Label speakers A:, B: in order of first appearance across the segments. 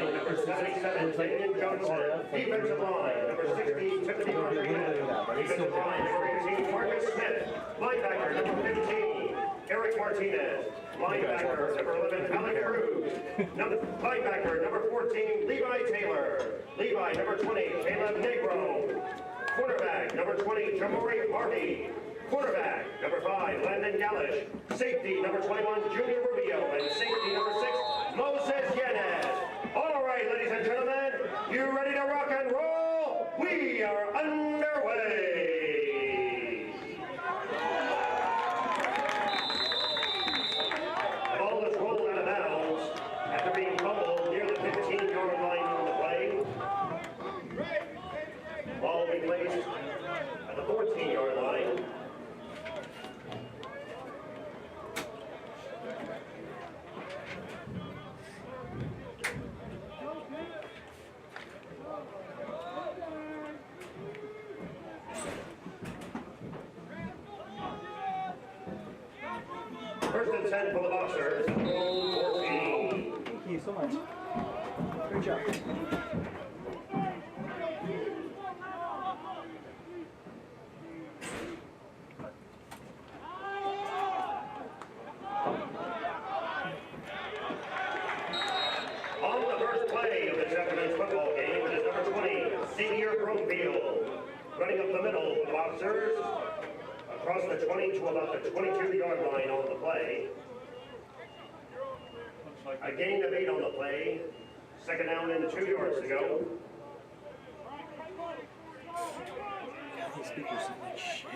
A: line, number 77, Damian Johnson. Defensive line, number 60, Tiffany Rodriguez. Defensive line, number 18, Marcus Smith. Linebacker, number 15, Eric Martinez. Linebacker, number 11, Alec Cruz. Linebacker, number 14, Levi Taylor. Levi, number 20, Caleb Negro. Quarterback, number 20, Jamori Hardy. Quarterback, number 5, Landon Gallish. Safety, number 21, Junior Rubio. And safety, number 6, Moses Yanez. All right, ladies and gentlemen, you ready to rock and roll? We are underway. The ball is rolled out of bounds after being fumbled near the 15-yard line on the play. Ball will be placed at the 14-yard line. First and 10 for the Boxers, 14.
B: Thank you so much. Great job.
A: On the first play of this afternoon's football game, it is number 20, Senior Broomfield. Running up the middle for the Boxers, across the 20 to about the 22-yard line on the play. A gain of 8 on the play. Second down and 2 yards to go.
B: God, these speakers sound like shit.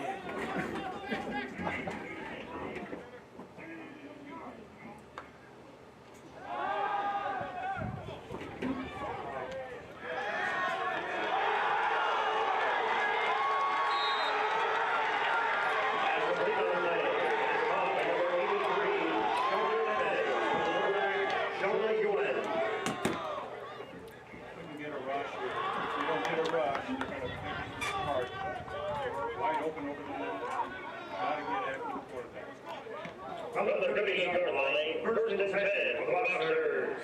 A: From the 30-yard line, first and 10 for the Boxers.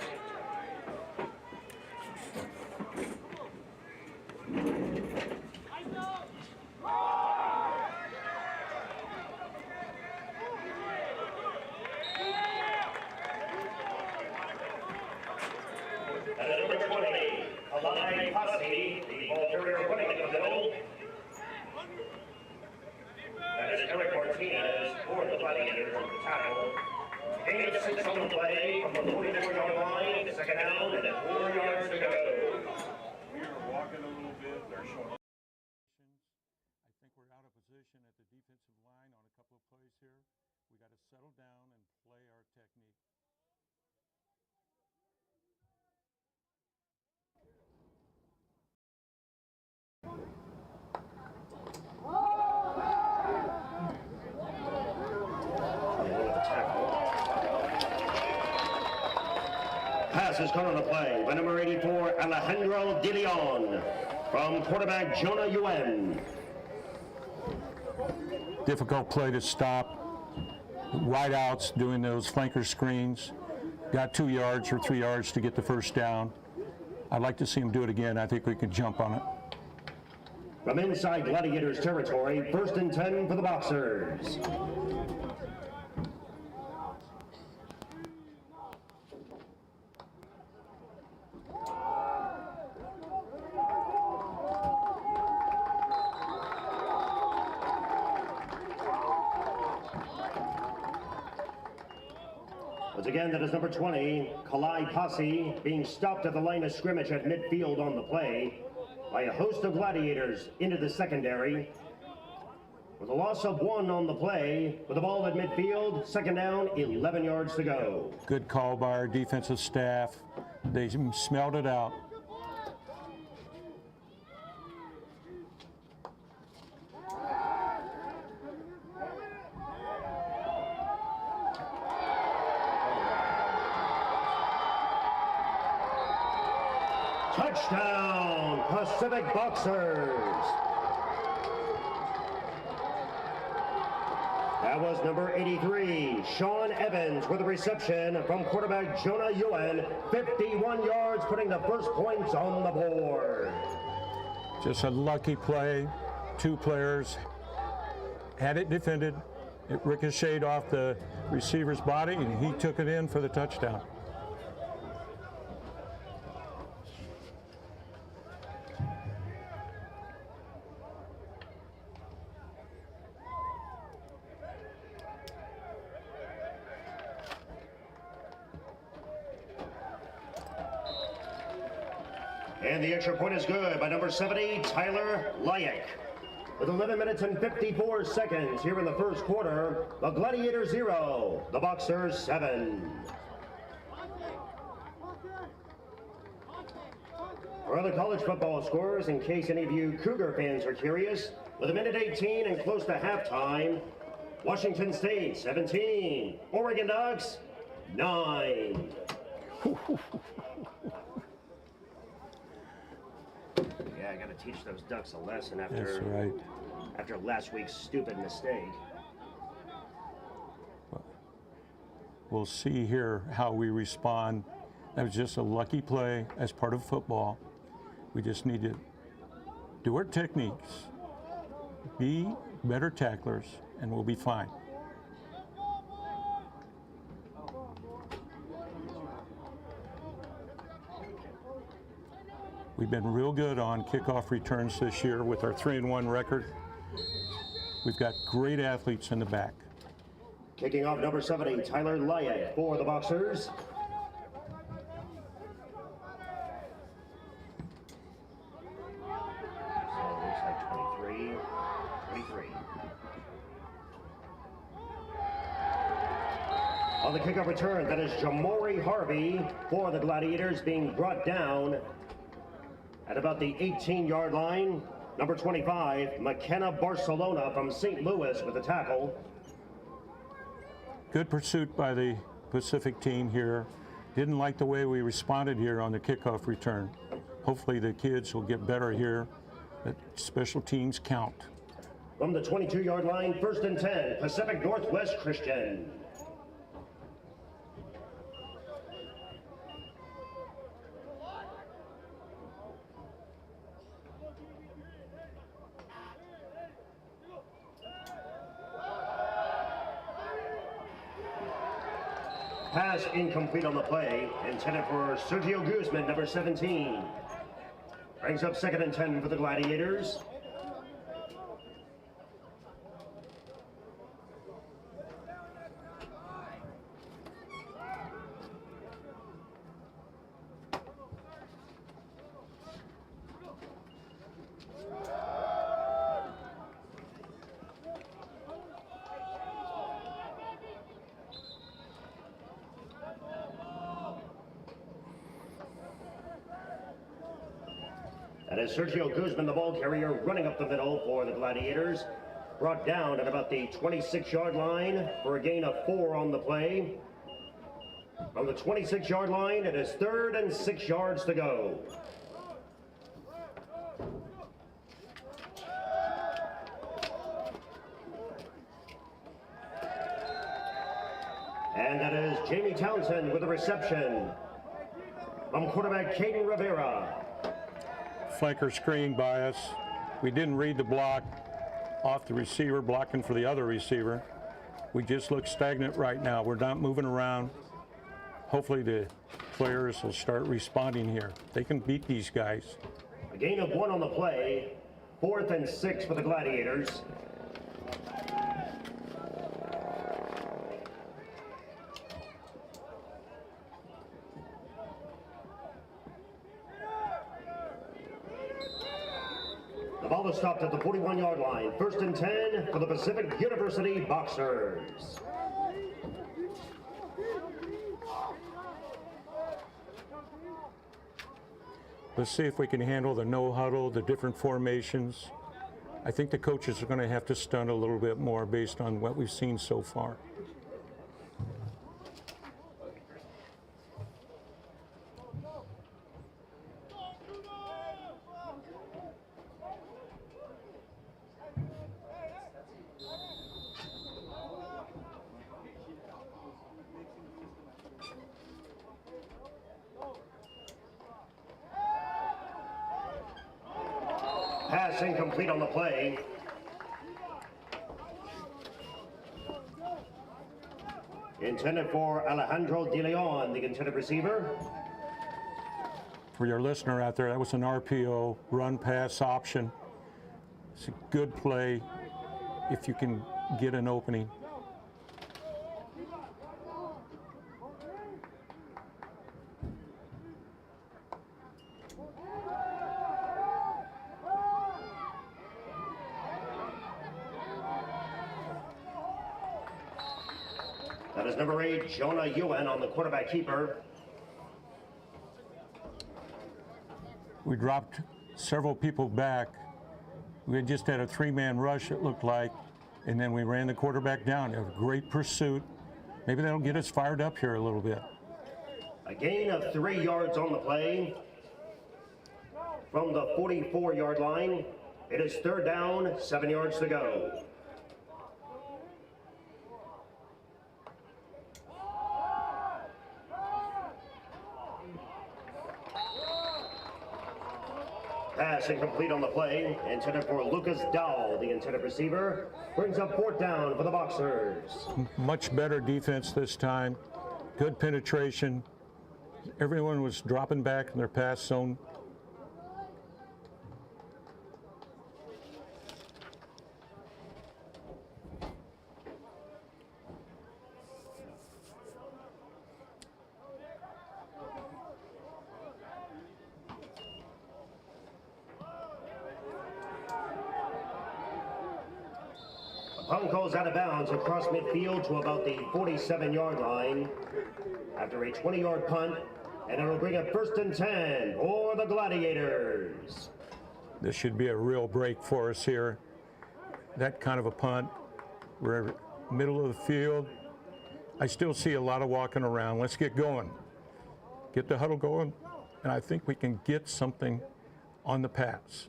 A: At number 20, Kalai Posse, the ball carrier running in the middle. That is Eric Martinez for the Gladiators on the tackle. Gain of 6 on the play from the 44-yard line. Second down and 4 yards to go.
C: We are walking a little bit. They're showing.
D: I think we're out of position at the defensive line on a couple of plays here. We got to settle down and play our technique.
A: Pass is caught on the play by number 84, Alejandro De Leon, from quarterback Jonah Yuen.
D: Difficult play to stop. Wideouts doing those flanker screens. Got 2 yards or 3 yards to get the first down. I'd like to see him do it again. I think we could jump on it.
A: From inside Gladiators territory, first and 10 for the Boxers. Once again, that is number 20, Kalai Posse, being stopped at the line of scrimmage at midfield on the play by a host of Gladiators into the secondary. With a loss of 1 on the play, with the ball at midfield, second down, 11 yards to go.
D: Good call by our defensive staff. They smelled it out.
A: Touchdown, Pacific Boxers. That was number 83, Sean Evans, with a reception from quarterback Jonah Ewan, 51 yards, putting the first points on the board.
D: Just a lucky play. Two players had it defended. It ricocheted off the receiver's body, and he took it in for the touchdown.
A: And the extra point is good by number 70, Tyler Lyack. With 11 minutes and 54 seconds here in the first quarter, the Gladiators 0, the Boxers 7. For other college football scores, in case any of you Cougar fans are curious, with a minute 18 and close to halftime, Washington State 17, Oregon Ducks 9. Yeah, I got to teach those Ducks a lesson after last week's stupid mistake.
D: We'll see here how we respond. That was just a lucky play as part of football. We just need to do our techniques, be better tacklers, and we'll be fine. We've been real good on kickoff returns this year with our 3-1 record. We've got great athletes in the back.
A: Kicking off number 70, Tyler Lyack for the Boxers. So it looks like 23. On the kickoff return, that is Jamori Harvey for the Gladiators, being brought down at about the 18-yard line. Number 25, McKenna Barcelona from St. Louis with the tackle.
D: Good pursuit by the Pacific team here. Didn't like the way we responded here on the kickoff return. Hopefully the kids will get better here. But special teams count.
A: From the 22-yard line, 1st and 10, Pacific Northwest Christian. Pass incomplete on the play, intended for Sergio Guzman, number 17. Brings up 2nd and 10 for the Gladiators. That is Sergio Guzman, the ball carrier, running up the middle for the Gladiators. Brought down at about the 26-yard line for a gain of 4 on the play. From the 26-yard line, it is 3rd and 6 yards to go. And that is Jamie Townsend with a reception from quarterback Caden Rivera.
D: Flanker screen by us. We didn't read the block off the receiver, blocking for the other receiver. We just look stagnant right now. We're not moving around. Hopefully the players will start responding here. They can beat these guys.
A: A gain of 1 on the play. 4th and 6 for the Gladiators. The ball is stopped at the 41-yard line. 1st and 10 for the Pacific University Boxers.
D: Let's see if we can handle the no huddle, the different formations. I think the coaches are going to have to stunt a little bit more based on what we've seen so far.
A: Pass incomplete on the play. Intended for Alejandro De Leon, the intended receiver.
D: For your listener out there, that was an RPO, run pass option. It's a good play if you can get an opening.
A: That is number 8, Jonah Ewan on the quarterback keeper.
D: We dropped several people back. We had just had a 3-man rush, it looked like, and then we ran the quarterback down. A great pursuit. Maybe that'll get us fired up here a little bit.
A: A gain of 3 yards on the play. From the 44-yard line, it is 3rd down, 7 yards to go. Pass incomplete on the play, intended for Lucas Dowell, the intended receiver. Brings up 4th down for the Boxers.
D: Much better defense this time. Good penetration. Everyone was dropping back in their pass zone.
A: Punt goes out of bounds across midfield to about the 47-yard line after a 20-yard punt, and it'll bring up 1st and 10 for the Gladiators.
D: This should be a real break for us here. That kind of a punt. We're middle of the field. I still see a lot of walking around. Let's get going. Get the huddle going, and I think we can get something on the pass.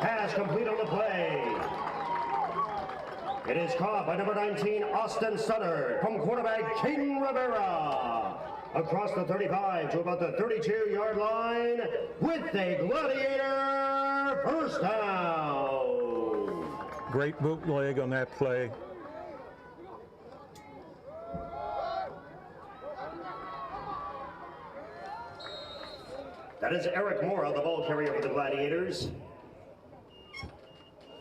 A: Pass complete on the play. It is caught by number 19, Austin Sutter, from quarterback Caden Rivera. Across the 35 to about the 32-yard line with a Gladiator 1st down.
D: Great bootleg on that play.
A: That is Eric Mora, the ball carrier for the Gladiators.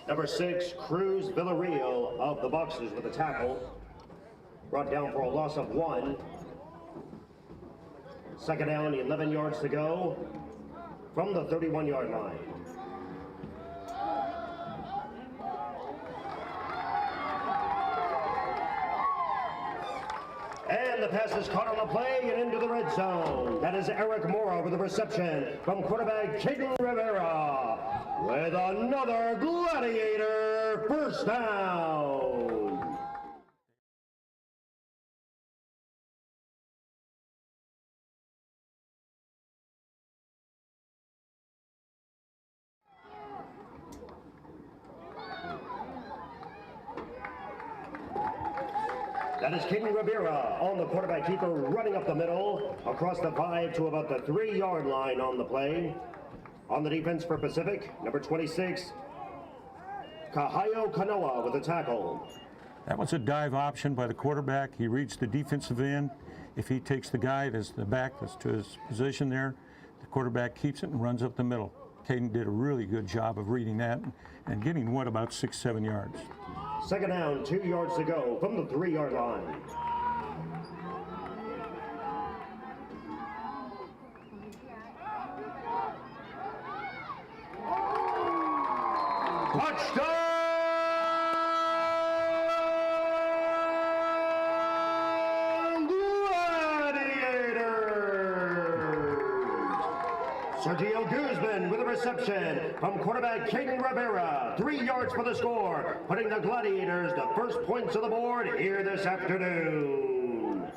A: Number 6, Cruz Villarreal of the Boxers with a tackle. Brought down for a loss of 1. 2nd down, 11 yards to go from the 31-yard line. And the pass is caught on the play and into the red zone. That is Eric Mora with the reception from quarterback Caden Rivera with another Gladiator 1st down. That is Caden Rivera on the quarterback keeper, running up the middle, across the 5 to about the 3-yard line on the play. On the defense for Pacific, number 26, Kahayo Kanoa with a tackle.
D: That was a dive option by the quarterback. He reads the defensive end. If he takes the guy that's the back that's to his position there, the quarterback keeps it and runs up the middle. Caden did a really good job of reading that and getting, what, about 6-7 yards.
A: 2nd down, 2 yards to go from the 3-yard line. Touchdown, Gladiators! Sergio Guzman with a reception from quarterback Caden Rivera. 3 yards for the score, putting the Gladiators the first points of the board here this afternoon.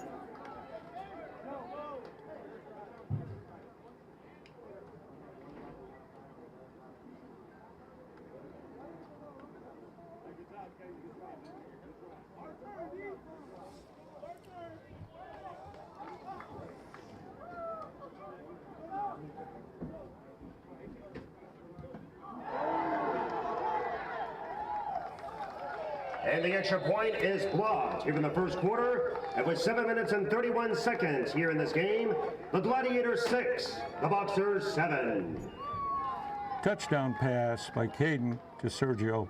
A: And the extra point is blocked here in the first quarter. And with 7 minutes and 31 seconds here in this game, the Gladiators 6, the Boxers 7.
D: Touchdown pass by Caden to Sergio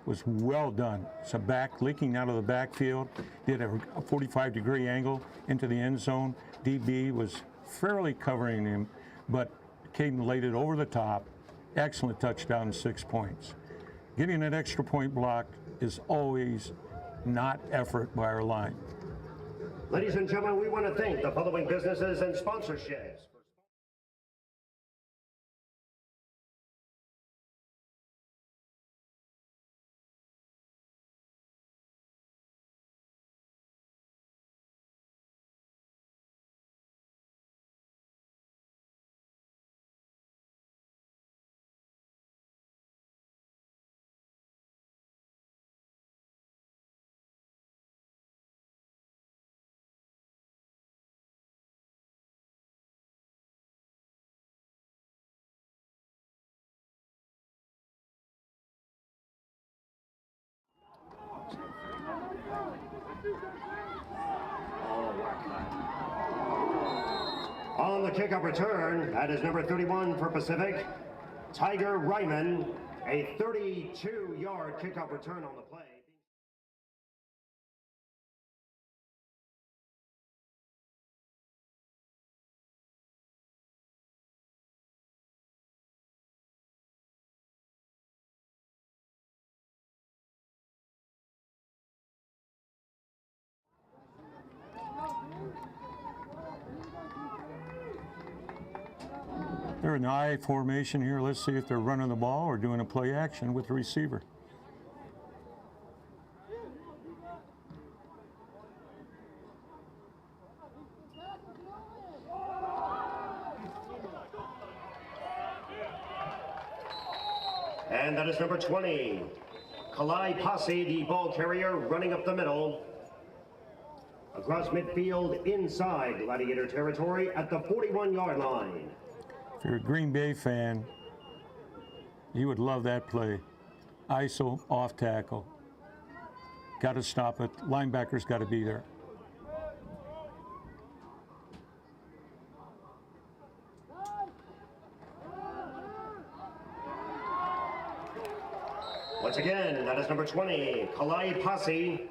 D: was well done. It's a back leaking out of the backfield, did a 45-degree angle into the end zone. DB was fairly covering him, but Caden laid it over the top. Excellent touchdown, 6 points. Getting an extra point blocked is always not effort by our line.
A: Ladies and gentlemen, we want to thank the following businesses and sponsorships. On the kickoff return, that is number 31 for Pacific, Tiger Ryman, a 32-yard kickoff return on the play.
D: They're in the I formation here. Let's see if they're running the ball or doing a play action with the receiver.
A: And that is number 20, Kalai Posse, the ball carrier, running up the middle. Across midfield, inside Gladiator territory at the 41-yard line.
D: If you're a Green Bay fan, you would love that play. ISO, off tackle. Got to stop it. Linebacker's got to be there.
A: Once again, that is number 20, Kalai Posse,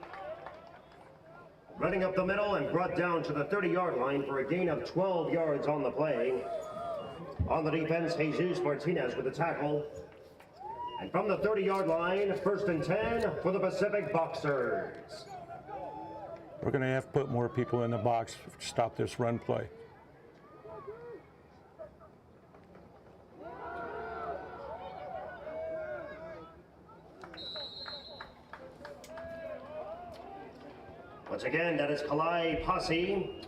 A: running up the middle and brought down to the 30-yard line for a gain of 12 yards on the play. On the defense, Jesus Martinez with the tackle. And from the 30-yard line, 1st and 10 for the Pacific Boxers.
D: We're going to have to put more people in the box to stop this run play.
A: Once again, that is Kalai Posse.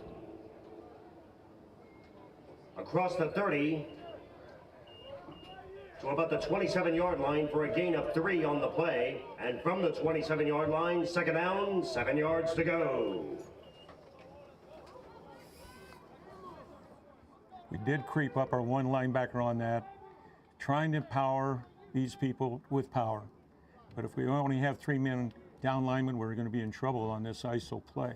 A: Across the 30 to about the 27-yard line for a gain of 3 on the play. And from the 27-yard line, 2nd down, 7 yards to go.
D: We did creep up our one linebacker on that, trying to power these people with power. But if we only have 3 men down linemen, we're going to be in trouble on this ISO play.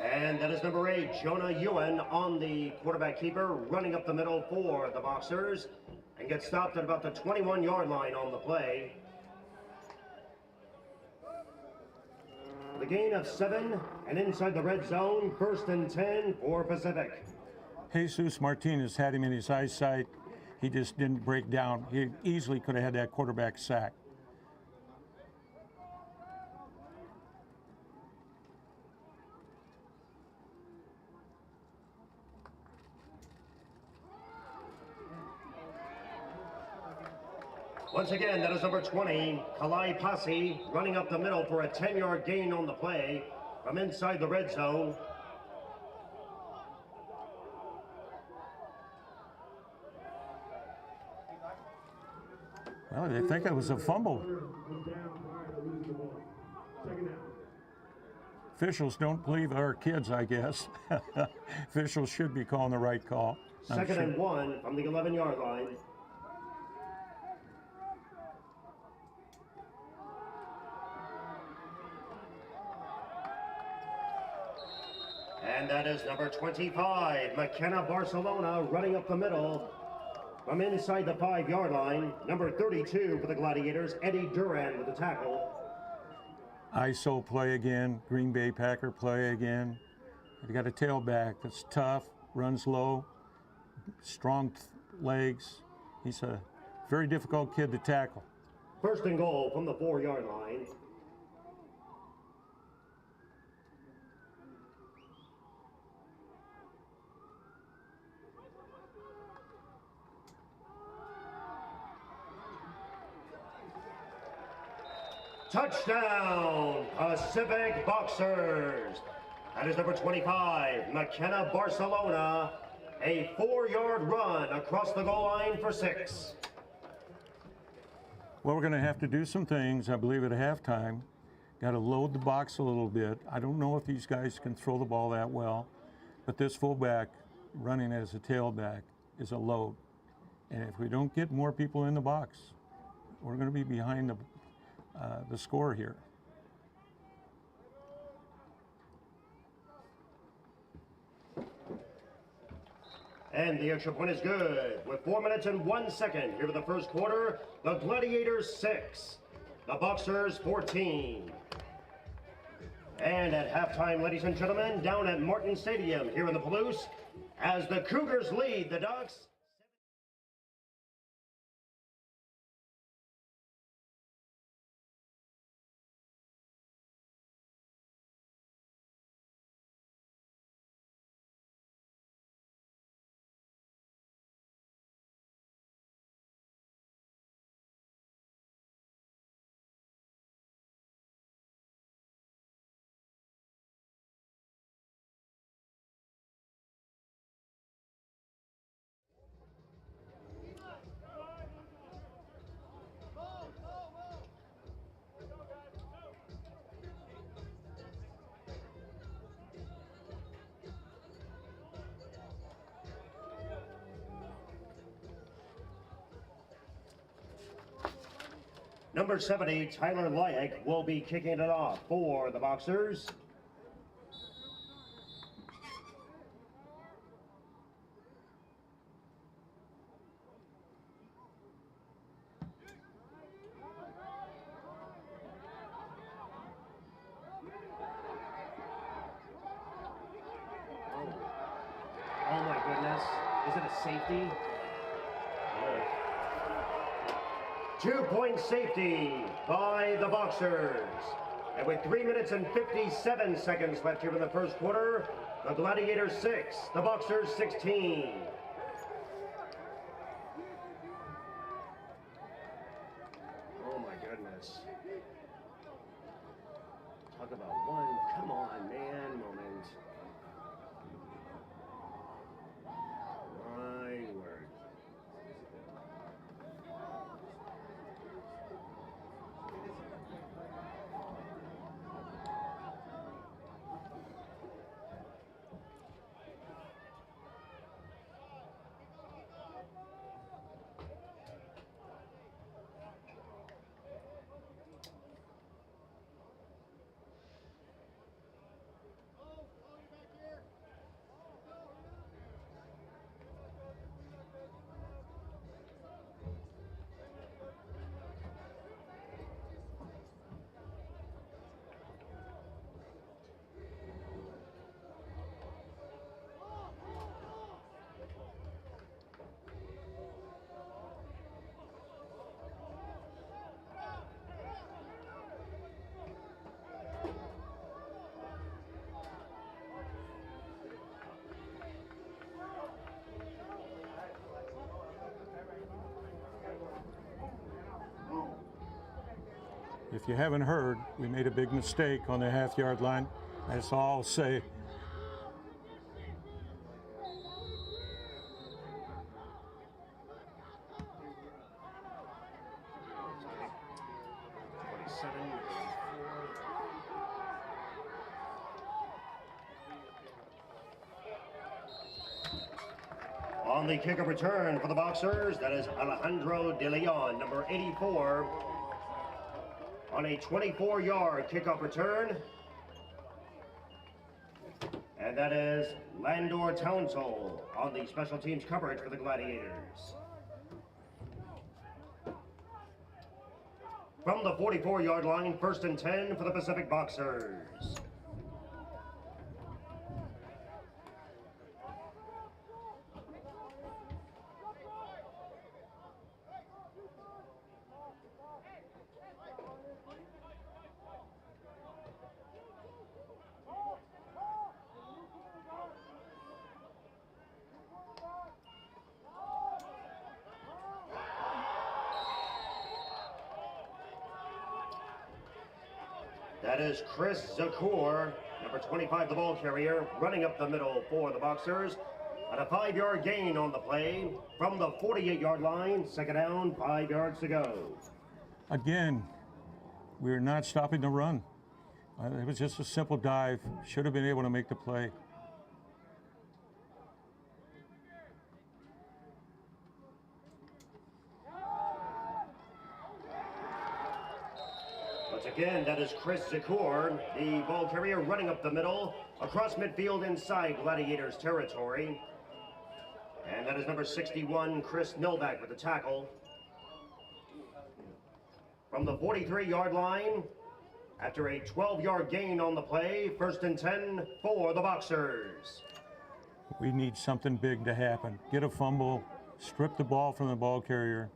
A: And that is number 8, Jonah Ewan on the quarterback keeper, running up the middle for the Boxers, and gets stopped at about the 21-yard line on the play. The gain of 7, and inside the red zone, 1st and 10 for Pacific.
D: Jesus Martinez had him in his eyesight. He just didn't break down. He easily could have had that quarterback sacked.
A: Once again, that is number 20, Kalai Pasi, running up the middle for a 10-yard gain on the play from inside the red zone.
D: Well, they think it was a fumble. Officials don't believe our kids, I guess. Officials should be calling the right call.
A: Second and 1 from the 11-yard line. And that is number 25, McKenna Barcelona, running up the middle from inside the 5-yard line. Number 32 for the Gladiators, Eddie Duran with the tackle.
D: ISO play again, Green Bay Packer play again. They got a tailback that's tough, runs low, strong legs. He's a very difficult kid to tackle.
A: First and goal from the 4-yard line. Touchdown, Pacific Boxers. That is number 25, McKenna Barcelona. A 4-yard run across the goal line for 6.
D: Well, we're going to have to do some things, I believe, at halftime. Got to load the box a little bit. I don't know if these guys can throw the ball that well, but this fullback running as a tailback is a load. And if we don't get more people in the box, we're going to be behind the score here.
A: And the extra point is good. With 4 minutes and 1 second here to the first quarter, the Gladiators 6, the Boxers 14. And at halftime, ladies and gentlemen, down at Martin Stadium here in the Palouse, as the Cougars lead the Ducks. Number 70, Tyler Lyack, will be kicking it off for the Boxers. Oh my goodness. Is it a safety? 2-point safety by the Boxers. And with 3 minutes and 57 seconds left here in the first quarter, the Gladiators 6, the Boxers 16. Oh my goodness. Talk about one, come on man, moment. My word.
D: If you haven't heard, we made a big mistake on the half-yard line. That's all I'll say.
A: On the kickoff return for the Boxers, that is Alejandro De Leon, number 84, on a 24-yard kickoff return. And that is Landor Townsell on the special teams coverage for the Gladiators. From the 44-yard line, 1st and 10 for the Pacific Boxers. That is Chris Zakur, number 25, the ball carrier, running up the middle for the Boxers. At a 5-yard gain on the play from the 48-yard line, 2nd down, 5 yards to go.
D: Again, we're not stopping the run. It was just a simple dive. Should have been able to make the play.
A: Once again, that is Chris Zakur, the ball carrier, running up the middle, across midfield inside Gladiators territory. And that is number 61, Chris Novak with the tackle. From the 43-yard line, after a 12-yard gain on the play, 1st and 10 for the Boxers.
D: We need something big to happen. Get a fumble, strip the ball from the ball carrier.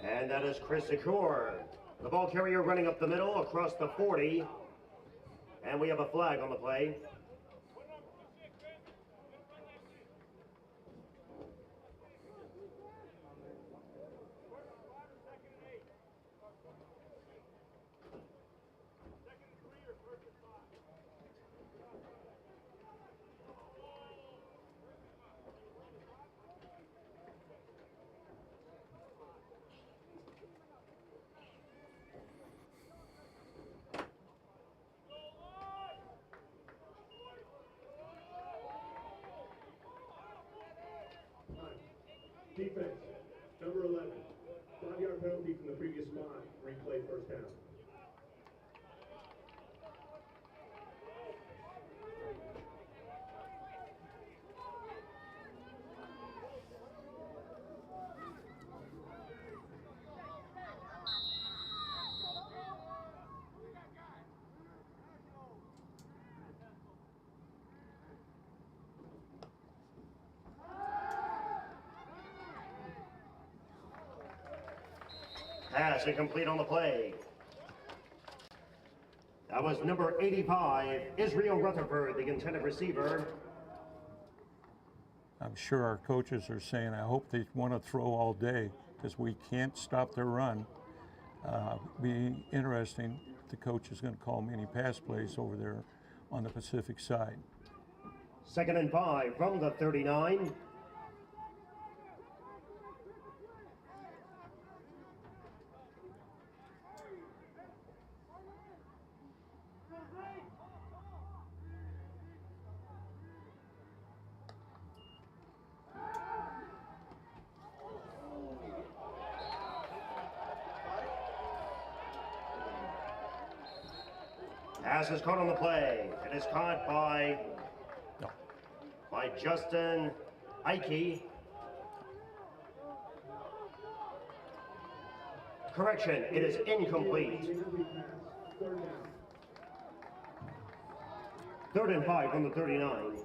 A: And that is Chris Zakur, the ball carrier, running up the middle across the 40. And we have a flag on the play.
E: Defense, number 11, 5-yard penalty from the previous spot, replay 1st down.
A: Pass incomplete on the play. That was number 85, Israel Rutherford, the intended receiver.
D: I'm sure our coaches are saying, I hope they want to throw all day because we can't stop their run. Be interesting if the coach is going to call many pass plays over there on the Pacific side.
A: 2nd and 5 from the 39. Pass is caught on the play. It is caught by Justin Ike. Correction, it is incomplete. 3rd and 5 from the 39.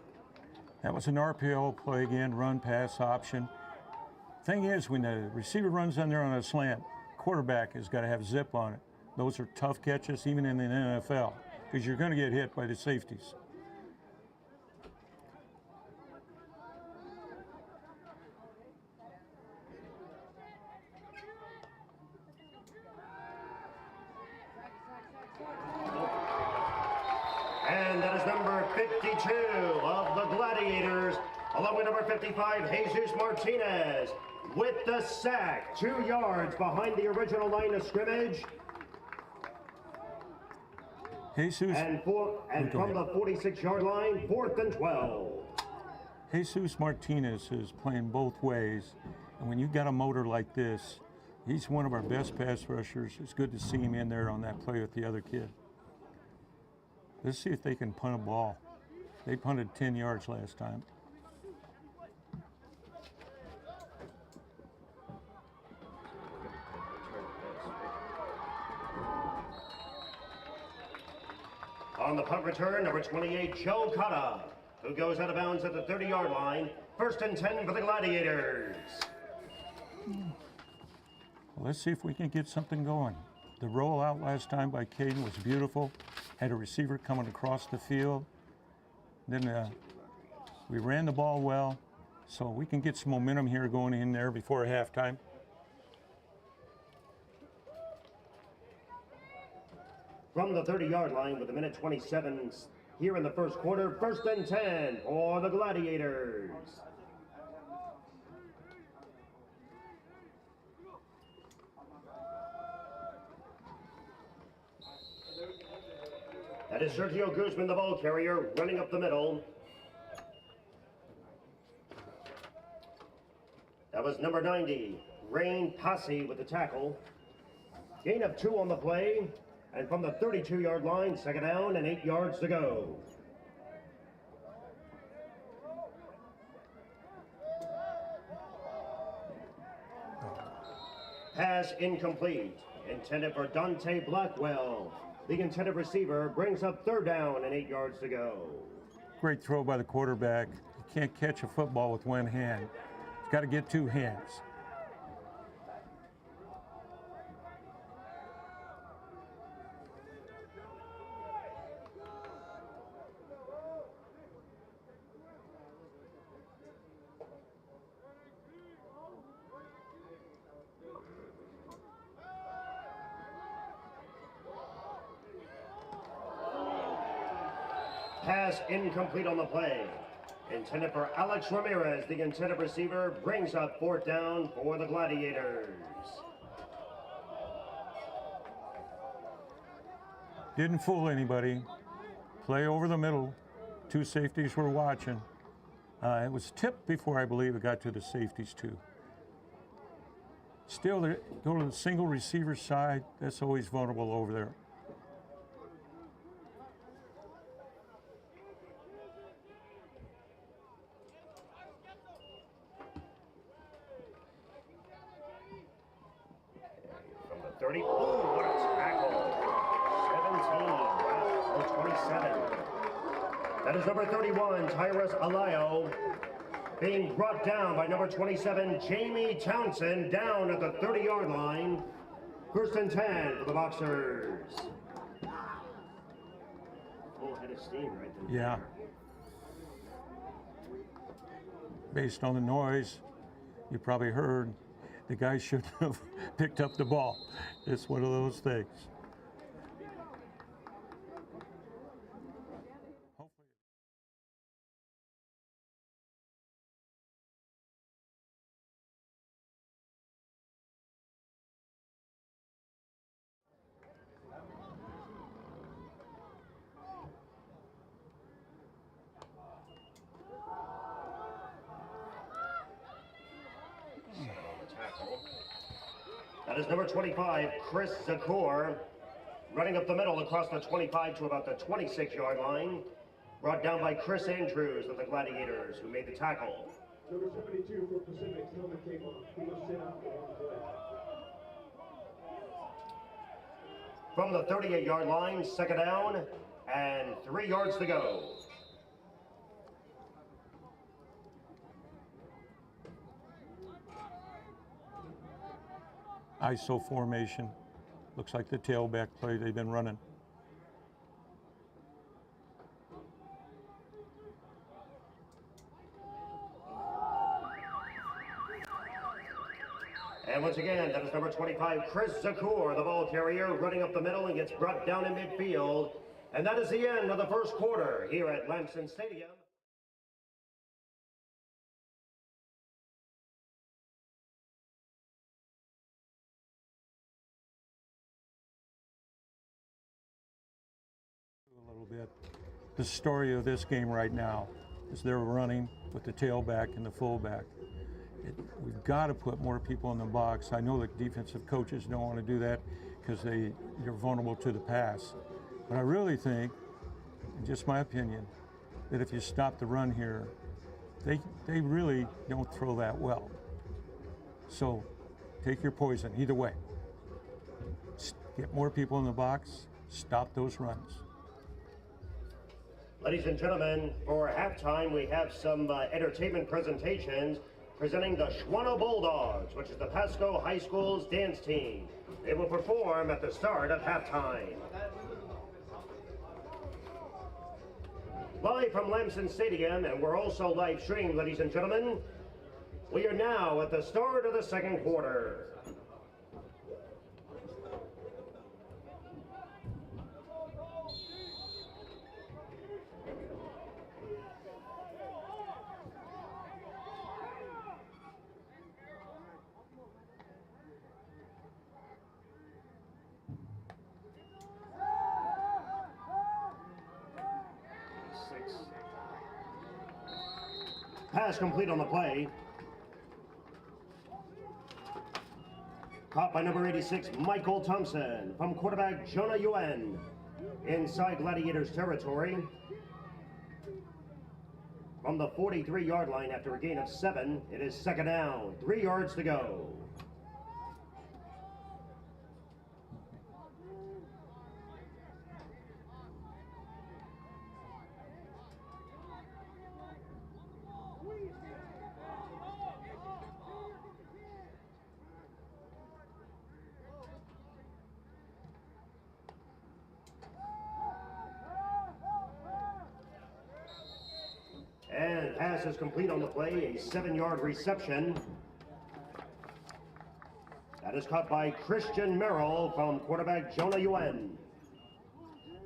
D: That was an RPO play again, run, pass option. Thing is, when the receiver runs in there on a slant, quarterback has got to have zip on it. Those are tough catches, even in the NFL. because you're going to get hit by the safeties.
A: And that is number 52 of the Gladiators, along with number 55, Jesus Martinez, with the sack, 2 yards behind the original line of scrimmage.
D: Jesus.
A: And from the 46-yard line, 4th and 12.
D: Jesus Martinez is playing both ways, and when you got a motor like this, he's one of our best pass rushers. It's good to see him in there on that play with the other kid. Let's see if they can punt a ball. They punted 10 yards last time.
A: On the punt return, number 28, Joe Cotta, who goes out of bounds at the 30-yard line. 1st and 10 for the Gladiators.
D: Well, let's see if we can get something going. The rollout last time by Caden was beautiful. Had a receiver coming across the field. Then we ran the ball well, so we can get some momentum here going in there before halftime.
A: From the 30-yard line with a minute 27 here in the first quarter, 1st and 10 for the Gladiators. That is Sergio Guzman, the ball carrier, running up the middle. That was number 90, Rain Passy with the tackle. Gain of 2 on the play. And from the 32-yard line, 2nd down and 8 yards to go. Pass incomplete. Intended for Dante Blackwell. The intended receiver brings up 3rd down and 8 yards to go.
D: Great throw by the quarterback. You can't catch a football with one hand. He's got to get 2 hands.
A: Pass incomplete on the play. Intended for Alex Ramirez, the intended receiver, brings up 4th down for the Gladiators.
D: Didn't fool anybody. Play over the middle. 2 safeties were watching. It was tipped before I believe it got to the safeties too. Still, go to the single receiver side. That's always vulnerable over there.
A: From the 30, oh, what a tackle. 17, wow, 27. That is number 31, Tyrus Alayo, being brought down by number 27, Jamie Townsend, down at the 30-yard line. 1st and 10 for the Boxers. Full head of steam right there.
D: Yeah. Based on the noise, you probably heard the guy shouldn't have picked up the ball. It's one of those things.
A: That is number 25, Chris Zakor, running up the middle across the 25 to about the 26-yard line. Brought down by Chris Andrews of the Gladiators, who made the tackle.
E: Number 72 for Pacific's helmet came off. He must sit out for 1 play.
A: From the 38-yard line, 2nd down and 3 yards to go.
D: ISO formation. Looks like the tailback play they've been running.
A: And once again, that is number 25, Chris Zakur, the ball carrier, running up the middle and gets brought down in midfield. And that is the end of the first quarter here at Lamson Stadium.
D: A little bit. The story of this game right now is they're running with the tailback and the fullback. We've got to put more people in the box. I know the defensive coaches don't want to do that because you're vulnerable to the pass. But I really think, in just my opinion, that if you stop the run here, they really don't throw that well. So take your poison either way. Get more people in the box, stop those runs.
A: Ladies and gentlemen, for halftime, we have some entertainment presentations presenting the Schwana Bulldogs, which is the Pasco High School's dance team. They will perform at the start of halftime. Live from Lamson Stadium, and we're also live streamed, ladies and gentlemen. We are now at the start of the second quarter. Pass complete on the play. Caught by number 86, Michael Thompson, from quarterback Jonah Yuen. Inside Gladiators territory. From the 43-yard line after a gain of 7, it is second down, 3 yards to go. And pass is complete on the play, a 7-yard reception. That is caught by Christian Merrill from quarterback Jonah Yuen.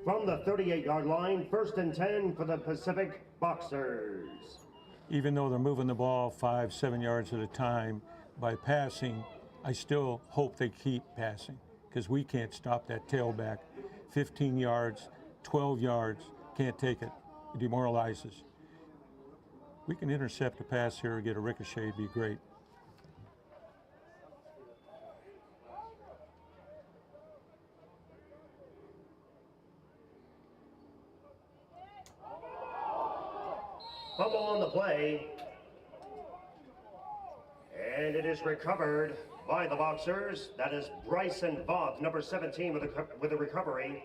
A: From the 38-yard line, 1st and 10 for the Pacific Boxers.
D: Even though they're moving the ball 5-7 yards at a time, by passing, I still hope they keep passing because we can't stop that tailback. 15 yards, 12 yards, can't take it. It demoralizes. We can intercept a pass here or get a ricochet, it'd be great.
A: Fumble on the play. And it is recovered by the Boxers. That is Bryson Voth, number 17 with the recovery.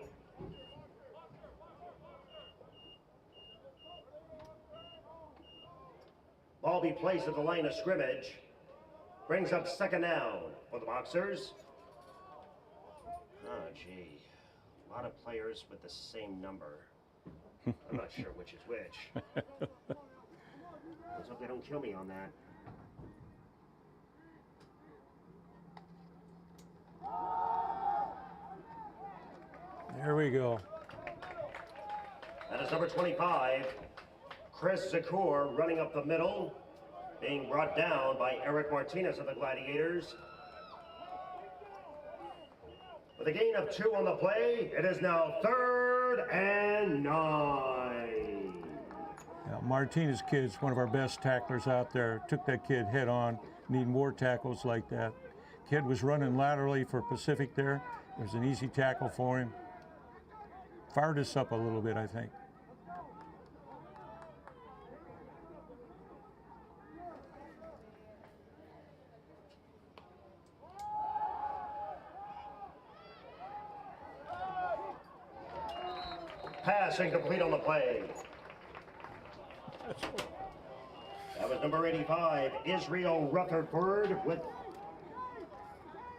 A: Ball be placed at the line of scrimmage. Brings up second down for the Boxers. Oh, gee. A lot of players with the same number. I'm not sure which is which. Let's hope they don't kill me on that.
D: There we go.
A: That is number 25. Chris Zakur running up the middle, being brought down by Eric Martinez of the Gladiators. With a gain of 2 on the play, it is now 3rd and 9.
D: Yeah, Martinez kid's one of our best tacklers out there. Took that kid head on. Need more tackles like that. Kid was running laterally for Pacific there. It was an easy tackle for him. Fired us up a little bit, I think.
A: Pass incomplete on the play. That was number 85, Israel Rutherford, with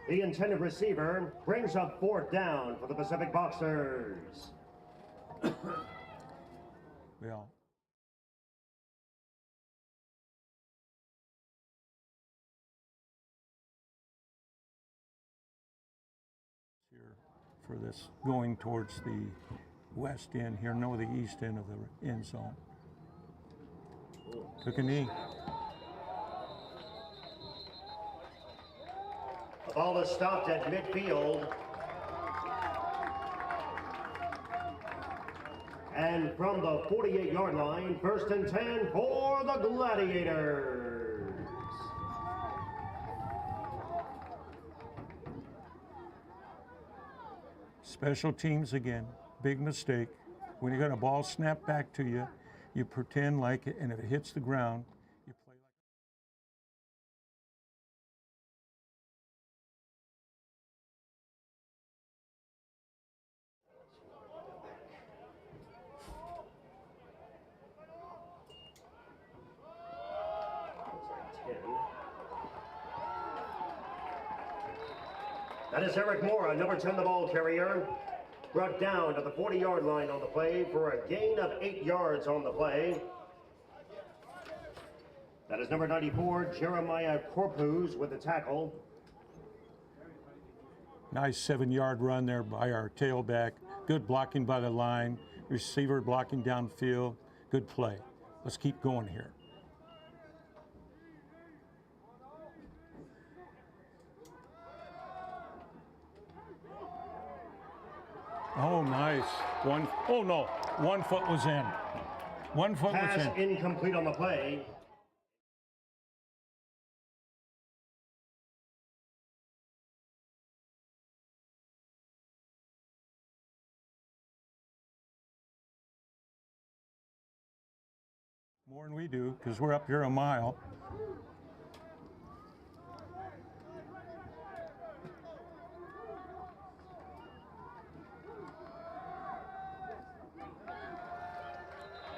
A: the intended receiver. Brings up 4th down for the Pacific Boxers.
D: Well, for this going towards the west end here, no, the east end of the end zone. Took a knee.
A: The ball is stopped at midfield. And from the 48-yard line, 1st and 10 for the Gladiators.
D: Special teams again, big mistake. When you got a ball snapped back to you, you pretend like it, and if it hits the ground, you play like
A: That is Eric Mora, number 10, the ball carrier. Brought down to the 40-yard line on the play for a gain of 8 yards on the play. That is number 94, Jeremiah Corpus with the tackle.
D: nice 7-yard run there by our tailback. Good blocking by the line. Receiver blocking downfield. Good play. Let's keep going here. Oh, nice. Oh no, 1 foot was in. 1 foot was
A: Pass
D: in.
A: incomplete on the play.
D: More than we do, because we're up here a mile.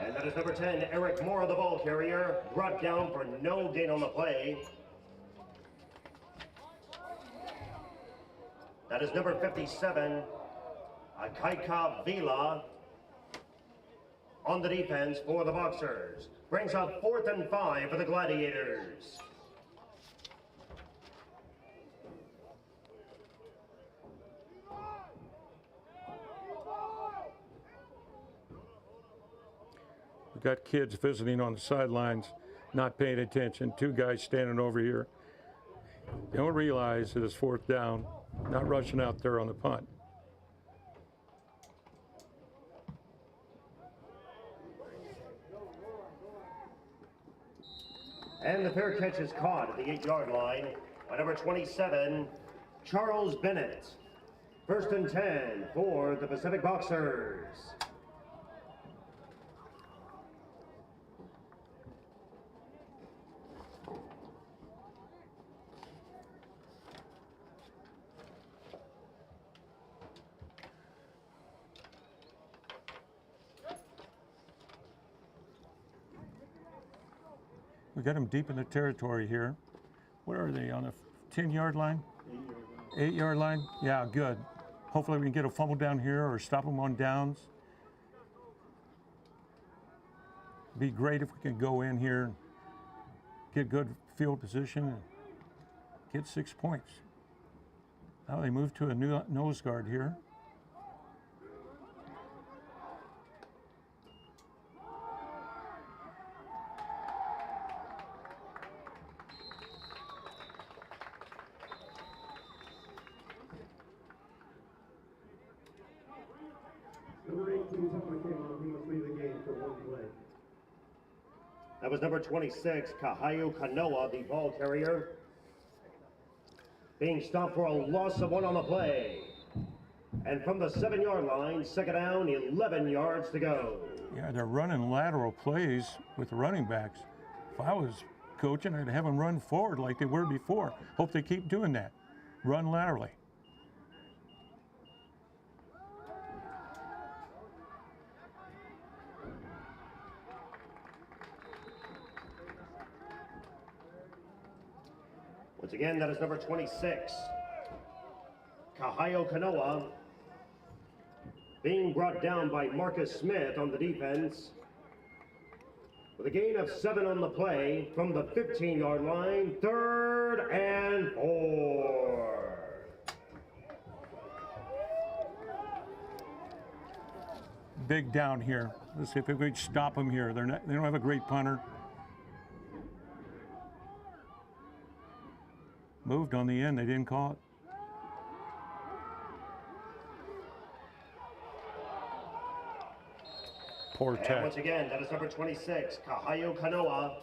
A: And that is number 10, Eric Mora, the ball carrier. Brought down for no gain on the play. That is number 57, Kickoff Vila, on the defense for the Boxers. Brings up 4th and 5 for the Gladiators.
D: We got kids visiting on the sidelines, not paying attention. 2 guys standing over here. They don't realize that it's 4th down, not rushing out there on the punt.
A: And the fair catch is caught at the 8-yard line by number 27, Charles Bennett. 1st and 10 for the Pacific Boxers.
D: We got them deep in the territory here. Where are they, on the 10-yard line? 8-yard line? Yeah, good. Hopefully we can get a fumble down here or stop them on downs. Be great if we can go in here and get good field position and get 6 points. Now they move to a new nose guard here.
E: Number 18, someone came on. He must leave the game for 1 play.
A: That was number 26, Kahayu Kanoa, the ball carrier. Being stopped for a loss of 1 on the play. And from the 7-yard line, 2nd down, 11 yards to go.
D: Yeah, they're running lateral plays with the running backs. If I was coaching, I'd have them run forward like they were before. Hope they keep doing that. Run laterally.
A: Once again, that is number 26, Kahayu Kanoa, being brought down by Marcus Smith on the defense. With a gain of 7 on the play from the 15-yard line, 3rd and 4.
D: big down here. Let's see if we could stop them here. They don't have a great punter. Moved on the end, they didn't call it. Poor
A: And
D: tech.
A: once again, that is number 26, Kahayo Kanoa.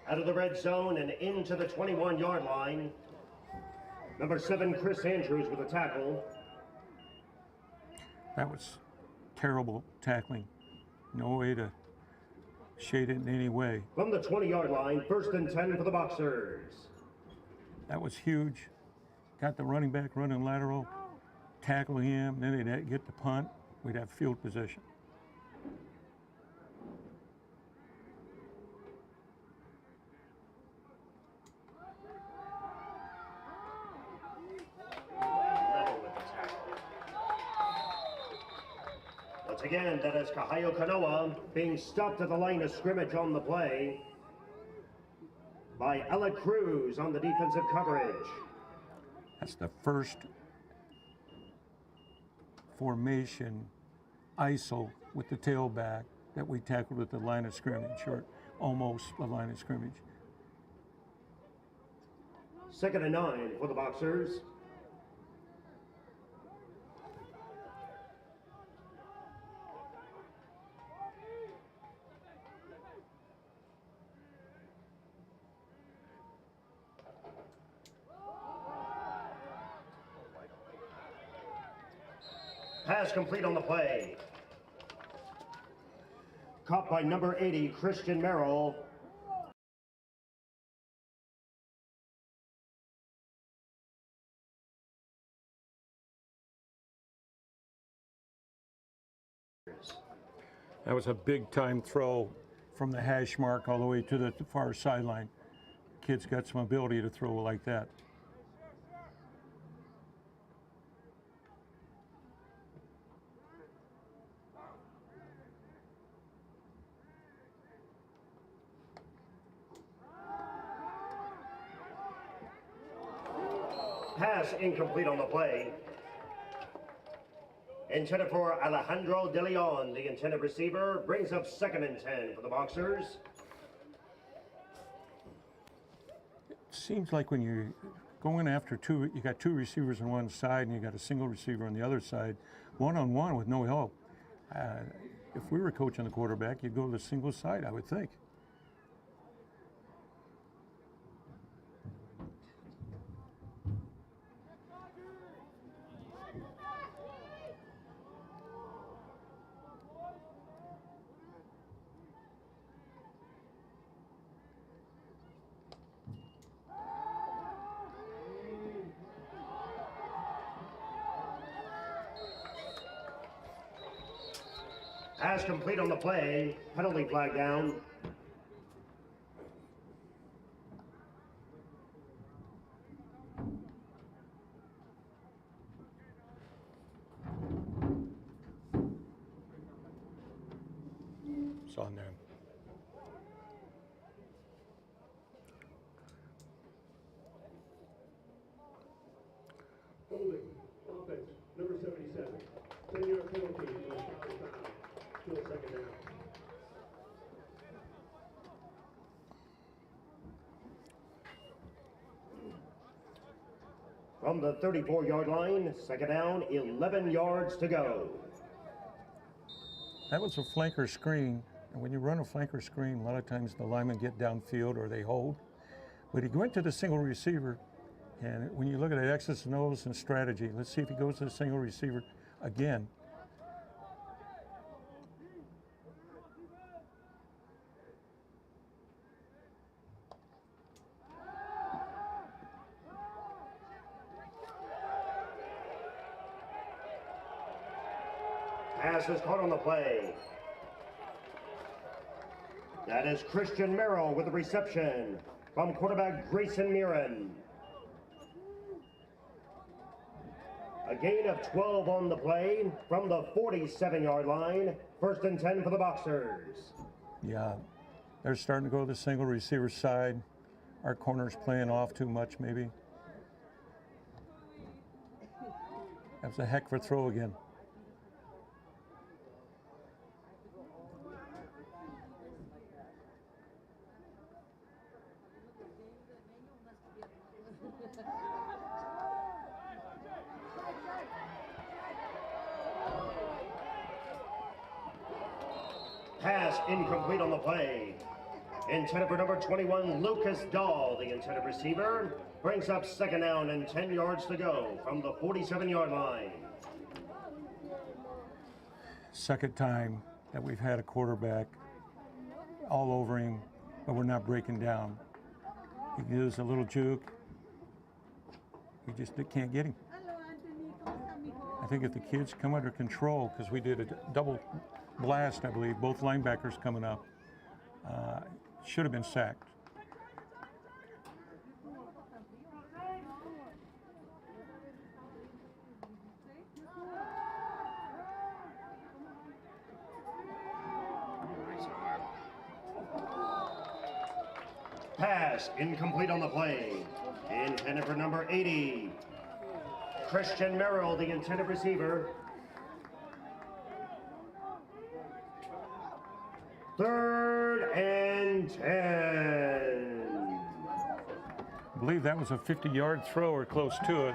A: Out of the red zone and into the 21-yard line. Number 7, Chris Andrews with a tackle.
D: That was terrible tackling. No way to shade it in any way.
A: From the 20-yard line, 1st and 10 for the Boxers.
D: That was huge. Got the running back running lateral, tackle him, then they'd get the punt. We'd have field position.
A: Level with the tackle. Once again, that is Kahayo Kanoa being stopped at the line of scrimmage on the play by Ella Cruz on the defensive coverage.
D: That's the first formation ISO with the tailback that we tackled at the line of scrimmage, or almost the line of scrimmage.
A: 2nd and 9 for the Boxers. Pass complete on the play. Caught by number 80, Christian Merrill.
D: That was a big time throw from the hash mark all the way to the far sideline. Kid's got some ability to throw like that.
A: Pass incomplete on the play. Intended for Alejandro De Leon, the intended receiver, brings up 2nd and 10 for the Boxers.
D: Seems like when you're going after two, you got two receivers on one side and you got a single receiver on the other side, one-on-one with no help. If we were coaching the quarterback, you'd go to the single side, I would think.
A: Pass complete on the play. Penalty flag down.
D: It's on there.
E: Holding, offense, number 77. 10-yard penalty for a shot foul. Still 2nd down.
A: From the 34-yard line, 2nd down, 11 yards to go.
D: That was a flanker screen, and when you run a flanker screen, a lot of times the linemen get downfield or they hold. But he went to the single receiver, and when you look at it, X's and O's and strategy, let's see if he goes to the single receiver again.
A: Pass is caught on the play. That is Christian Merrill with the reception from quarterback Grayson Mirren. A gain of 12 on the play from the 47-yard line. 1st and 10 for the Boxers.
D: Yeah, they're starting to go to the single receiver side. Our corner's playing off too much, maybe. That was a heck of a throw again.
A: Pass incomplete on the play. Intended for number 21, Lucas Dahl, the intended receiver. Brings up second down and 10 yards to go from the 47-yard line.
D: Second time that we've had a quarterback all over him, but we're not breaking down. He gives a little juke. We just can't get him. I think if the kids come under control, because we did a double blast, I believe, both linebackers coming up, should have been sacked.
A: Pass incomplete on the play. Intended for number 80, Christian Merrill, the intended receiver. Third and 10.
D: I believe that was a 50-yard throw or close to it.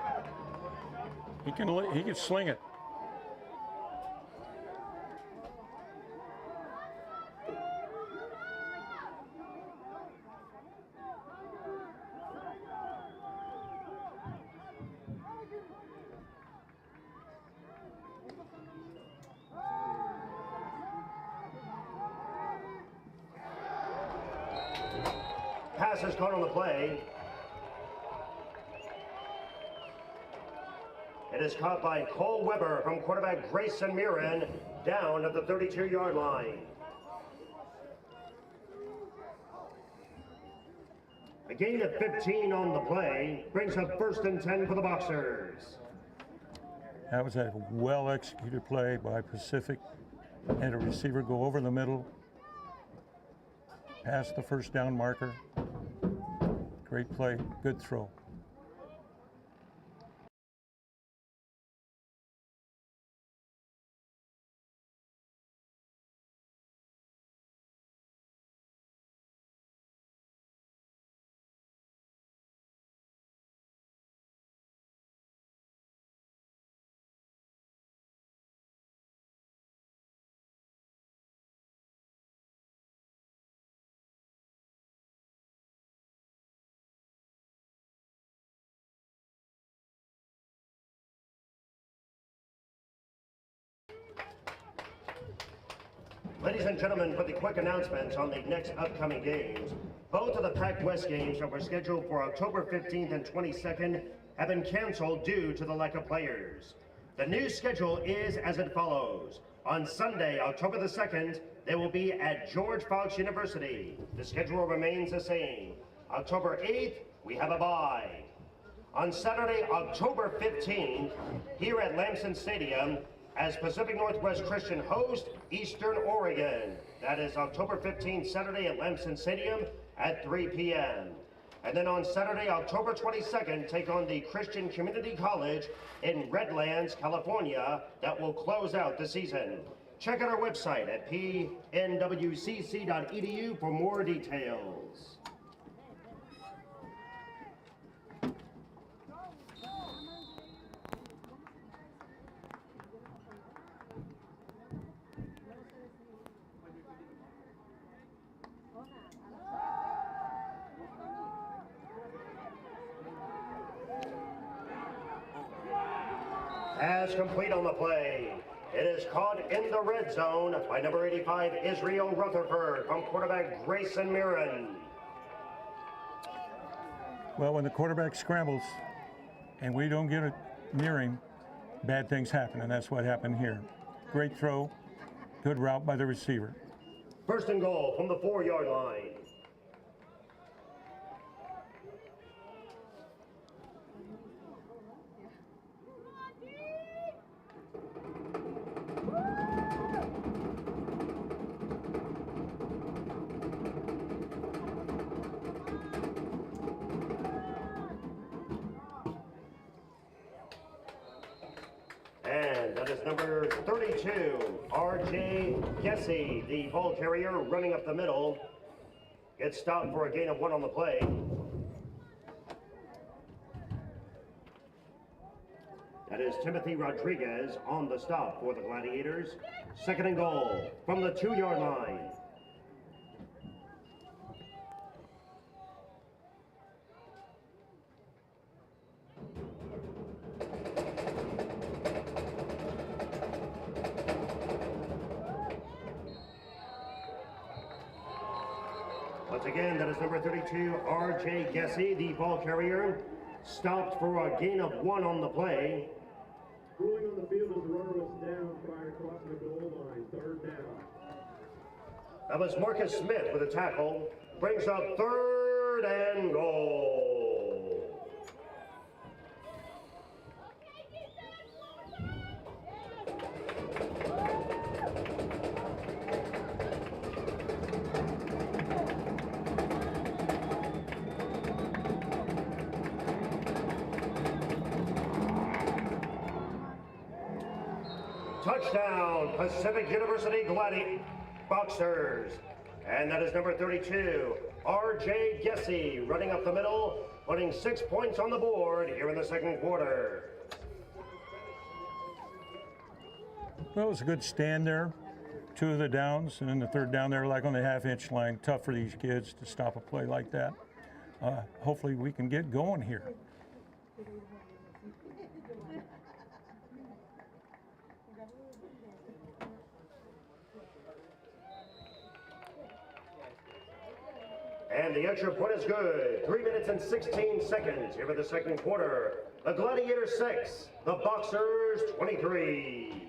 D: He can sling it.
A: Pass is caught on the play. It is caught by Cole Weber from quarterback Grayson Mirren down at the 32-yard line. A gain of 15 on the play brings up first and 10 for the Boxers.
D: That was a well-executed play by Pacific, and a receiver go over the middle, past the first down marker. Great play, good throw.
A: Ladies and gentlemen, for the quick announcements on the next upcoming games, both of the Pac West games that were scheduled for October 15th and 22nd have been canceled due to the lack of players. The new schedule is as it follows. On Sunday, October the 2nd, they will be at George Fox University. The schedule remains the same. October 8th, we have a bye. On Saturday, October 15th, here at Lamson Stadium, as Pacific Northwest Christian host Eastern Oregon. That is October 15th, Saturday at Lamson Stadium at 3 p.m. And then on Saturday, October 22nd, take on the Christian Community College in Redlands, California. That will close out the season. Check out our website at pnwcc.edu for more details. Pass complete on the play. It is caught in the red zone by number 85, Israel Rutherford, from quarterback Grayson Mirren.
D: Well, when the quarterback scrambles and we don't get it near him, bad things happen, and that's what happened here. Great throw, good route by the receiver.
A: First and goal from the 4-yard line. And that is number 32, R.J. Gessie, the ball carrier, running up the middle. Gets stopped for a gain of 1 on the play. That is Timothy Rodriguez on the stop for the Gladiators. second and goal from the 2-yard line. Once again, that is number 32, R.J. Gessie, the ball carrier, stopped for a gain of 1 on the play.
E: Ruling on the field as the runner was down prior to crossing the goal line. Third down.
A: That was Marcus Smith with a tackle. Brings up 3rd and goal. Touchdown, Pacific University Boxers. And that is number 32, R.J. Gessie, running up the middle, putting 6 points on the board here in the second quarter.
D: Well, it was a good stand there. 2 of the downs, and then the 3rd down there, like on the half-inch line. Tough for these kids to stop a play like that. Hopefully we can get going here.
A: And the extra point is good. 3 minutes and 16 seconds here for the second quarter. The Gladiators 6, the Boxers 23.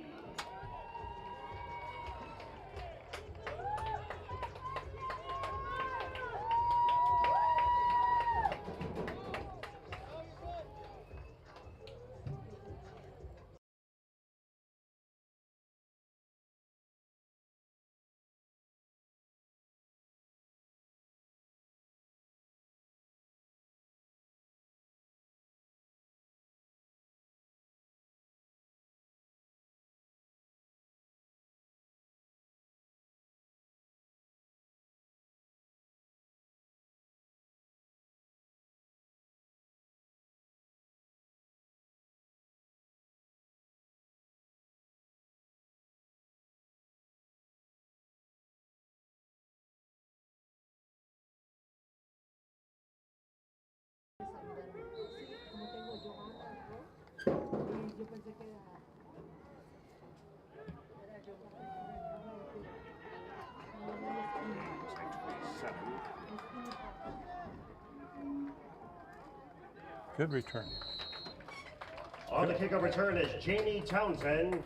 D: Good return.
A: On the kickoff return is Jamie Townsend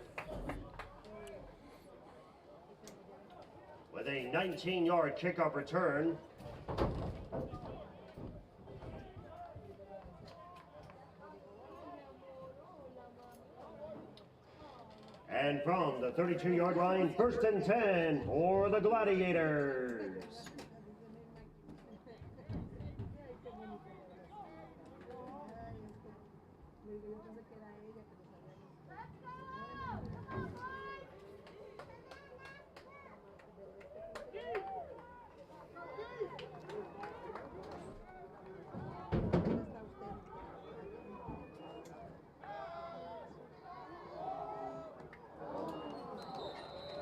A: with a 19-yard kickoff return. And from the 32-yard line, 1st and 10 for the Gladiators.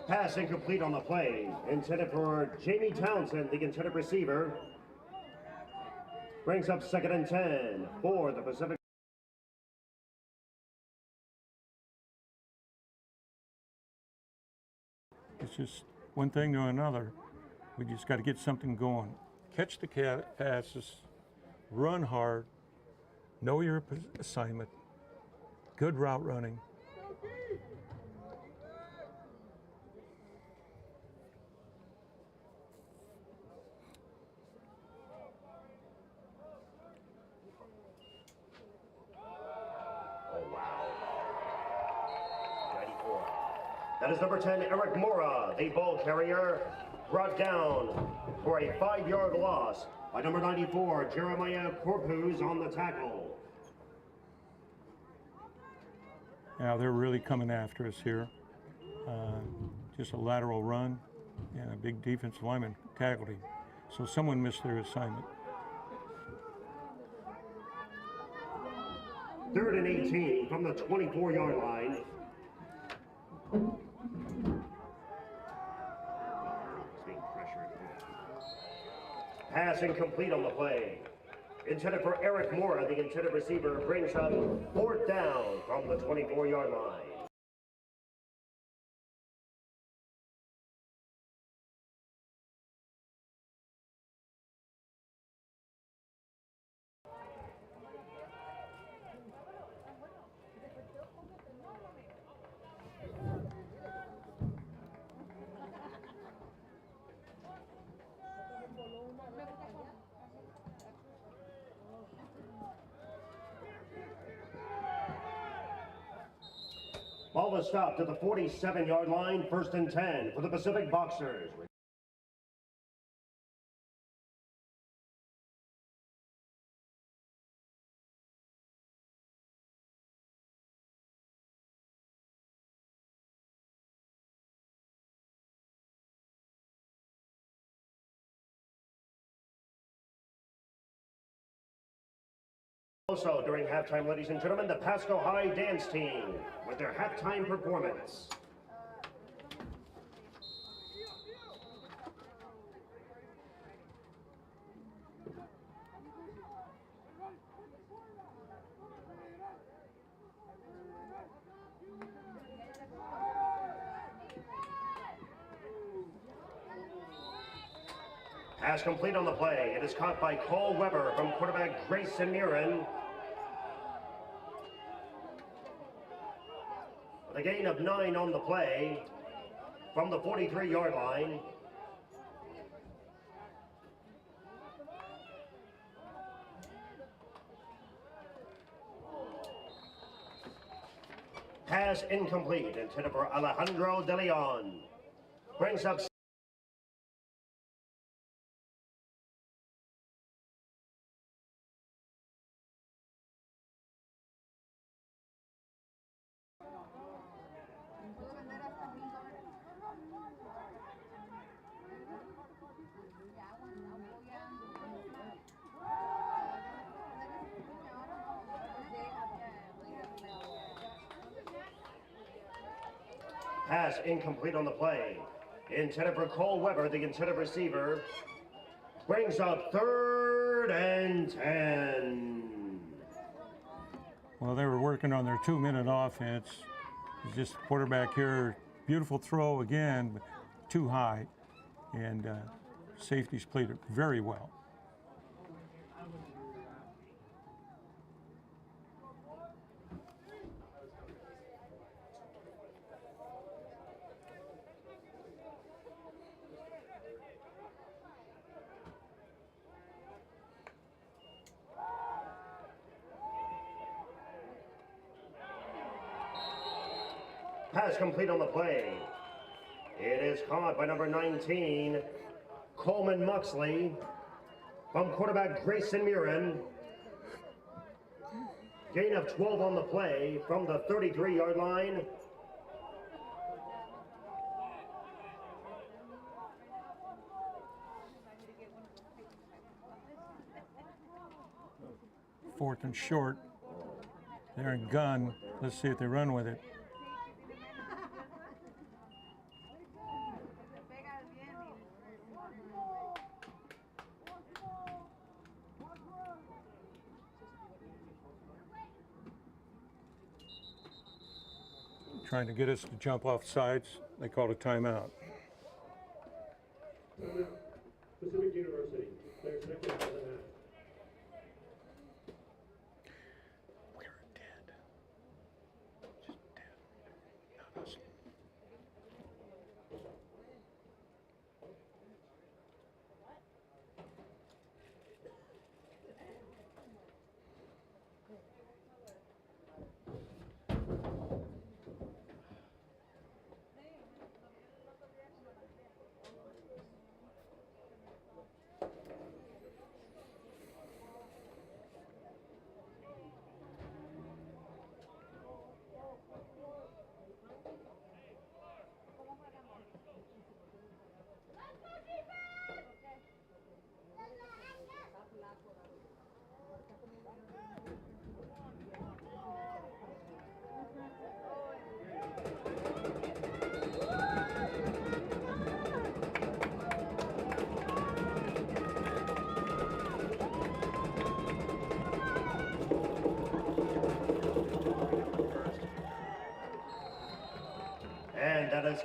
A: Pass incomplete on the play, intended for Jamie Townsend, the intended receiver. Brings up 2nd and 10 for the Pacific.
D: It's just one thing to another. We just got to get something going. Catch the passes, run hard, know your assignment, good route running.
A: That is number 10, Eric Mora, the ball carrier, brought down for a 5-yard loss by number 94, Jeremiah Corpus on the tackle.
D: Yeah, they're really coming after us here. Just a lateral run, and a big defensive lineman tackled him. So someone missed their assignment.
A: 3rd and 18 from the 24-yard line. Pass incomplete on the play. Intended for Eric Mora, the intended receiver brings up 4th down from the 24-yard line. Ball is stopped at the 47-yard line, 1st and 10 for the Pacific Boxers. Also during halftime, ladies and gentlemen, the Pasco High dance team with their halftime performance. Pass complete on the play. It is caught by Cole Weber from quarterback Grayson Murin. With a gain of 9 on the play from the 43-yard line. Pass incomplete, intended for Alejandro De Leon. Brings up pass incomplete on the play. Intended for Cole Weber, the intended receiver. Brings up 3rd and 10.
D: Well, they were working on their 2-minute offense. It's just quarterback here. Beautiful throw again, but too high. And safeties played it very well.
A: Pass complete on the play. It is caught by number 19, Coleman Muxley, from quarterback Grayson Murin. Gain of 12 on the play from the 33-yard line.
D: Fourth and short. They're in gun. Let's see if they run with it. Trying to get us to jump off sides. They called a timeout.
E: Pacific University, their second of the half.
D: We're dead. Just dead. Not us.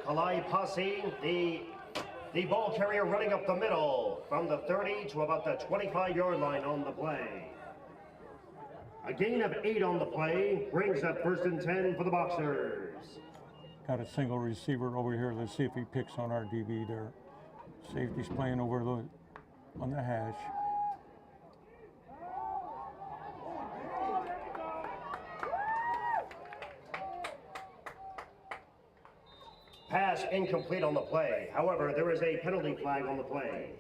A: Kalai Posse, the ball carrier running up the middle from the 30 to about the 25-yard line on the play. A gain of 8 on the play brings up 1st and 10 for the Boxers.
D: Got a single receiver over here. Let's see if he picks on our DB there. Safety's playing over on the hash.
A: Pass incomplete on the play. However, there is a penalty flag on the play.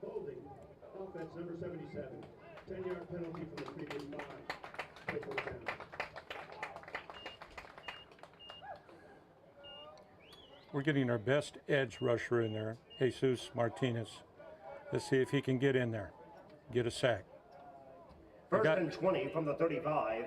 E: Holding. Offense number 77. 10-yard penalty from the previous 5. Pickle down.
D: We're getting our best edge rusher in there, Jesus Martinez. Let's see if he can get in there, get a sack.
A: 1st and 20 from the 35.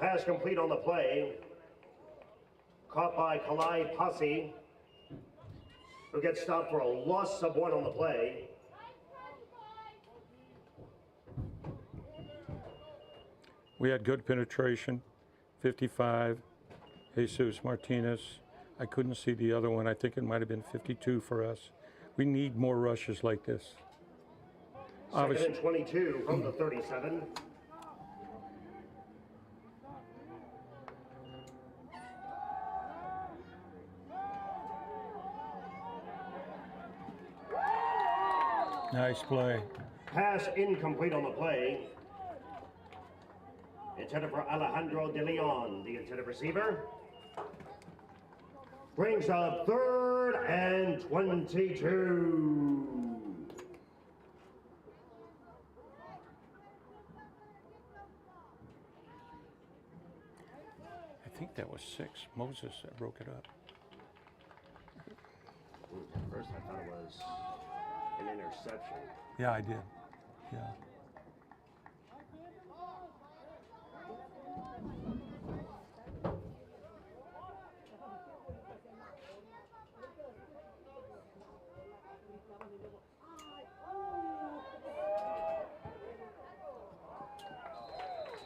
A: Pass complete on the play. Caught by Kalai Posse, who gets stopped for a loss of 1 on the play.
D: We had good penetration, 55, Jesus Martinez. I couldn't see the other one. I think it might have been 52 for us. We need more rushes like this.
A: 2nd and 22 from the 37.
D: Nice play.
A: Pass incomplete on the play. Intended for Alejandro De Leon, the intended receiver. Brings up 3rd and 22.
D: I think that was 6. Moses that broke it up.
A: At first I thought it was an interception.
D: Yeah, I did. Yeah.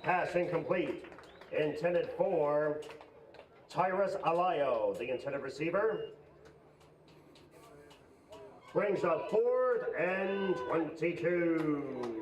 A: Pass incomplete. Intended for Tyrus Alayo, the intended receiver. Brings up 4th and 22.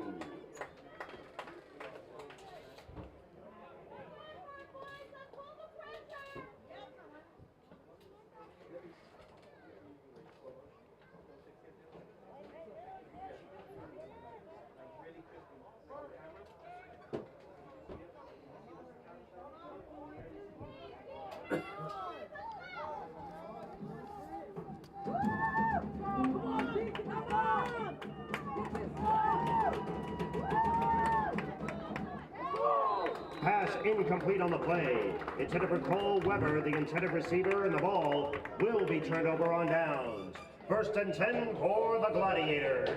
A: Pass incomplete on the play. Intended for Cole Weber, the intended receiver, and the ball will be turned over on downs. 1st and 10 for the Gladiators.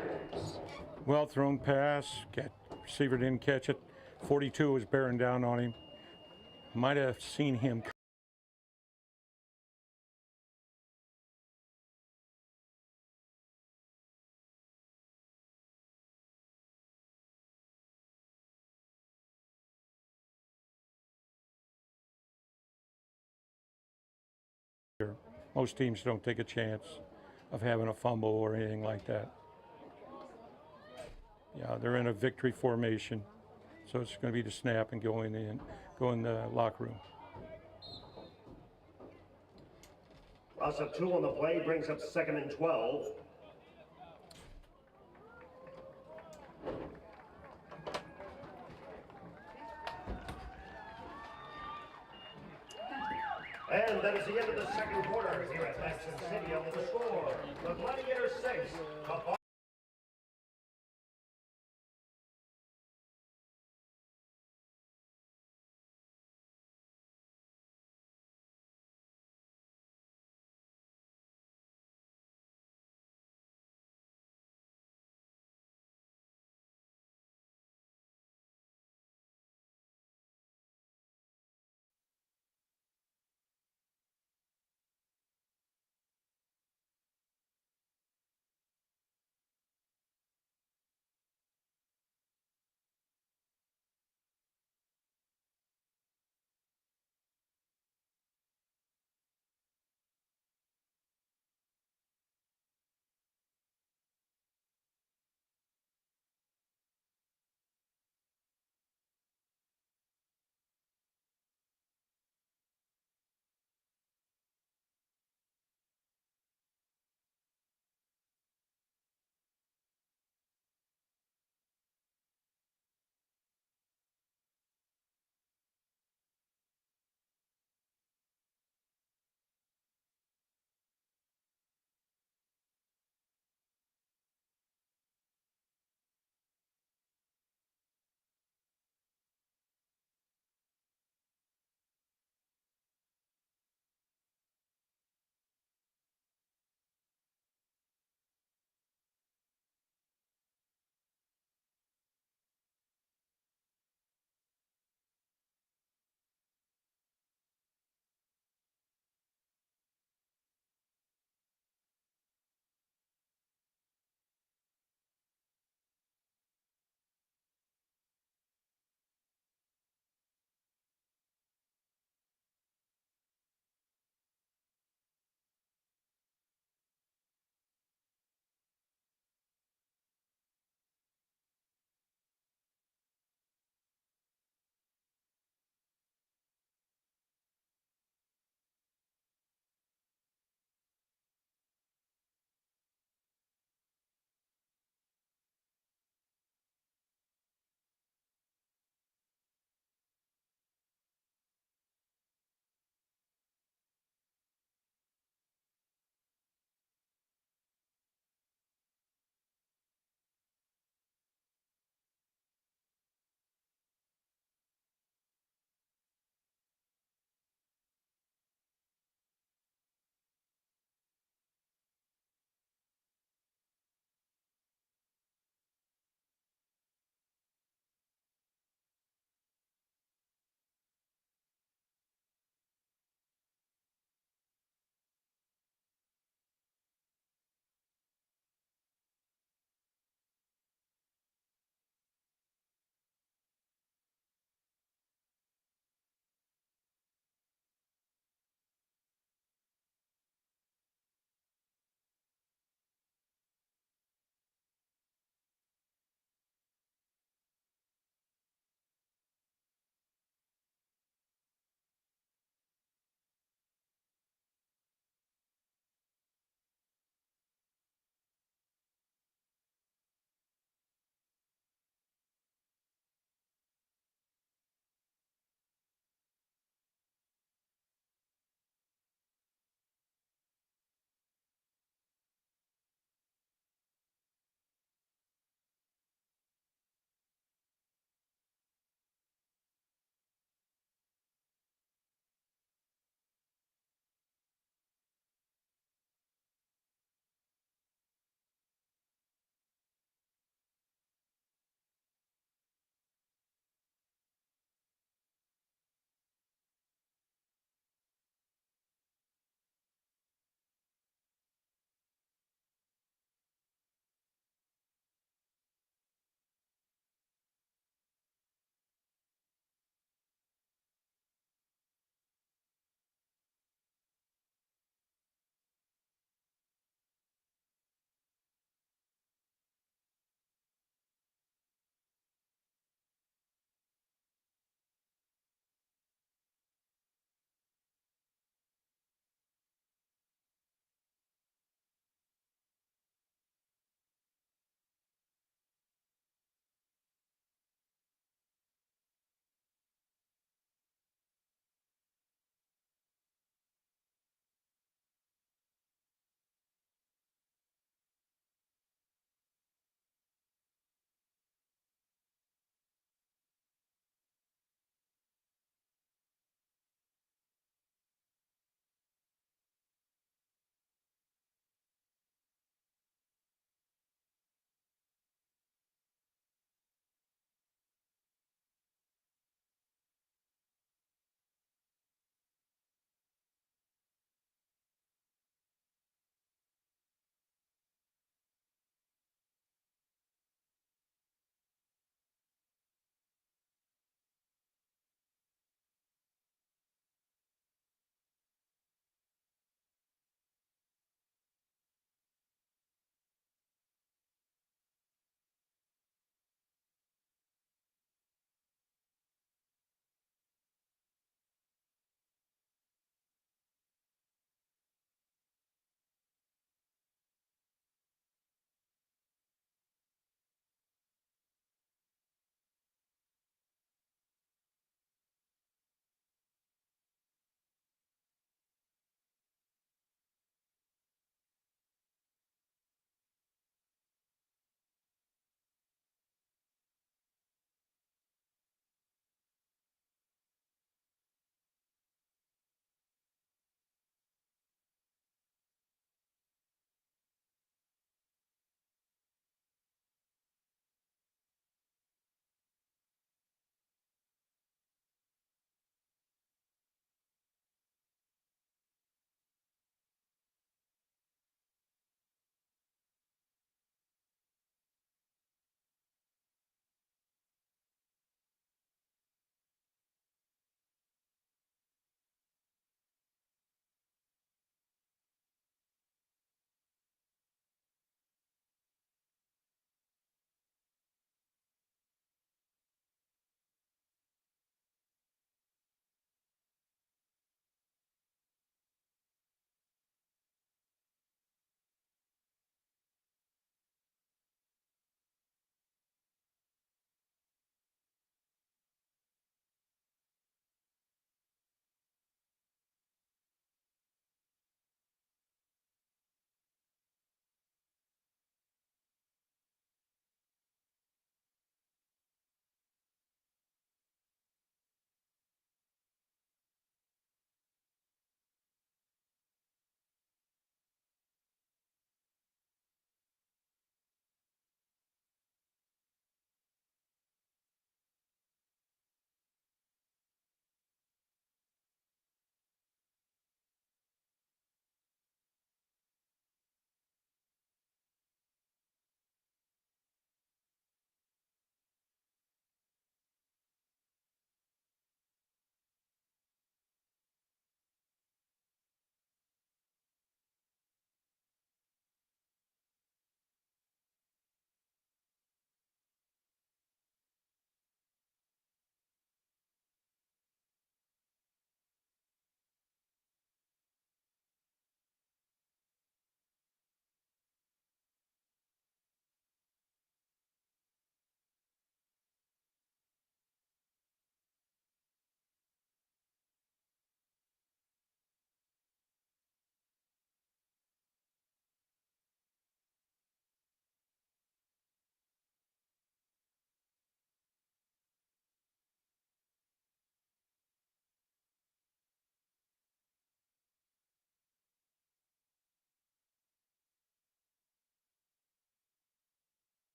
D: Well thrown pass. Receiver didn't catch it. 42 was bearing down on him. Might have seen him. Most teams don't take a chance of having a fumble or anything like that. Yeah, they're in a victory formation, so it's going to be the snap and go in the locker room.
A: Loss of 2 on the play brings up 2nd and 12. And that is the end of the 2nd quarter here at Jackson City. On the score, the Gladiators 6,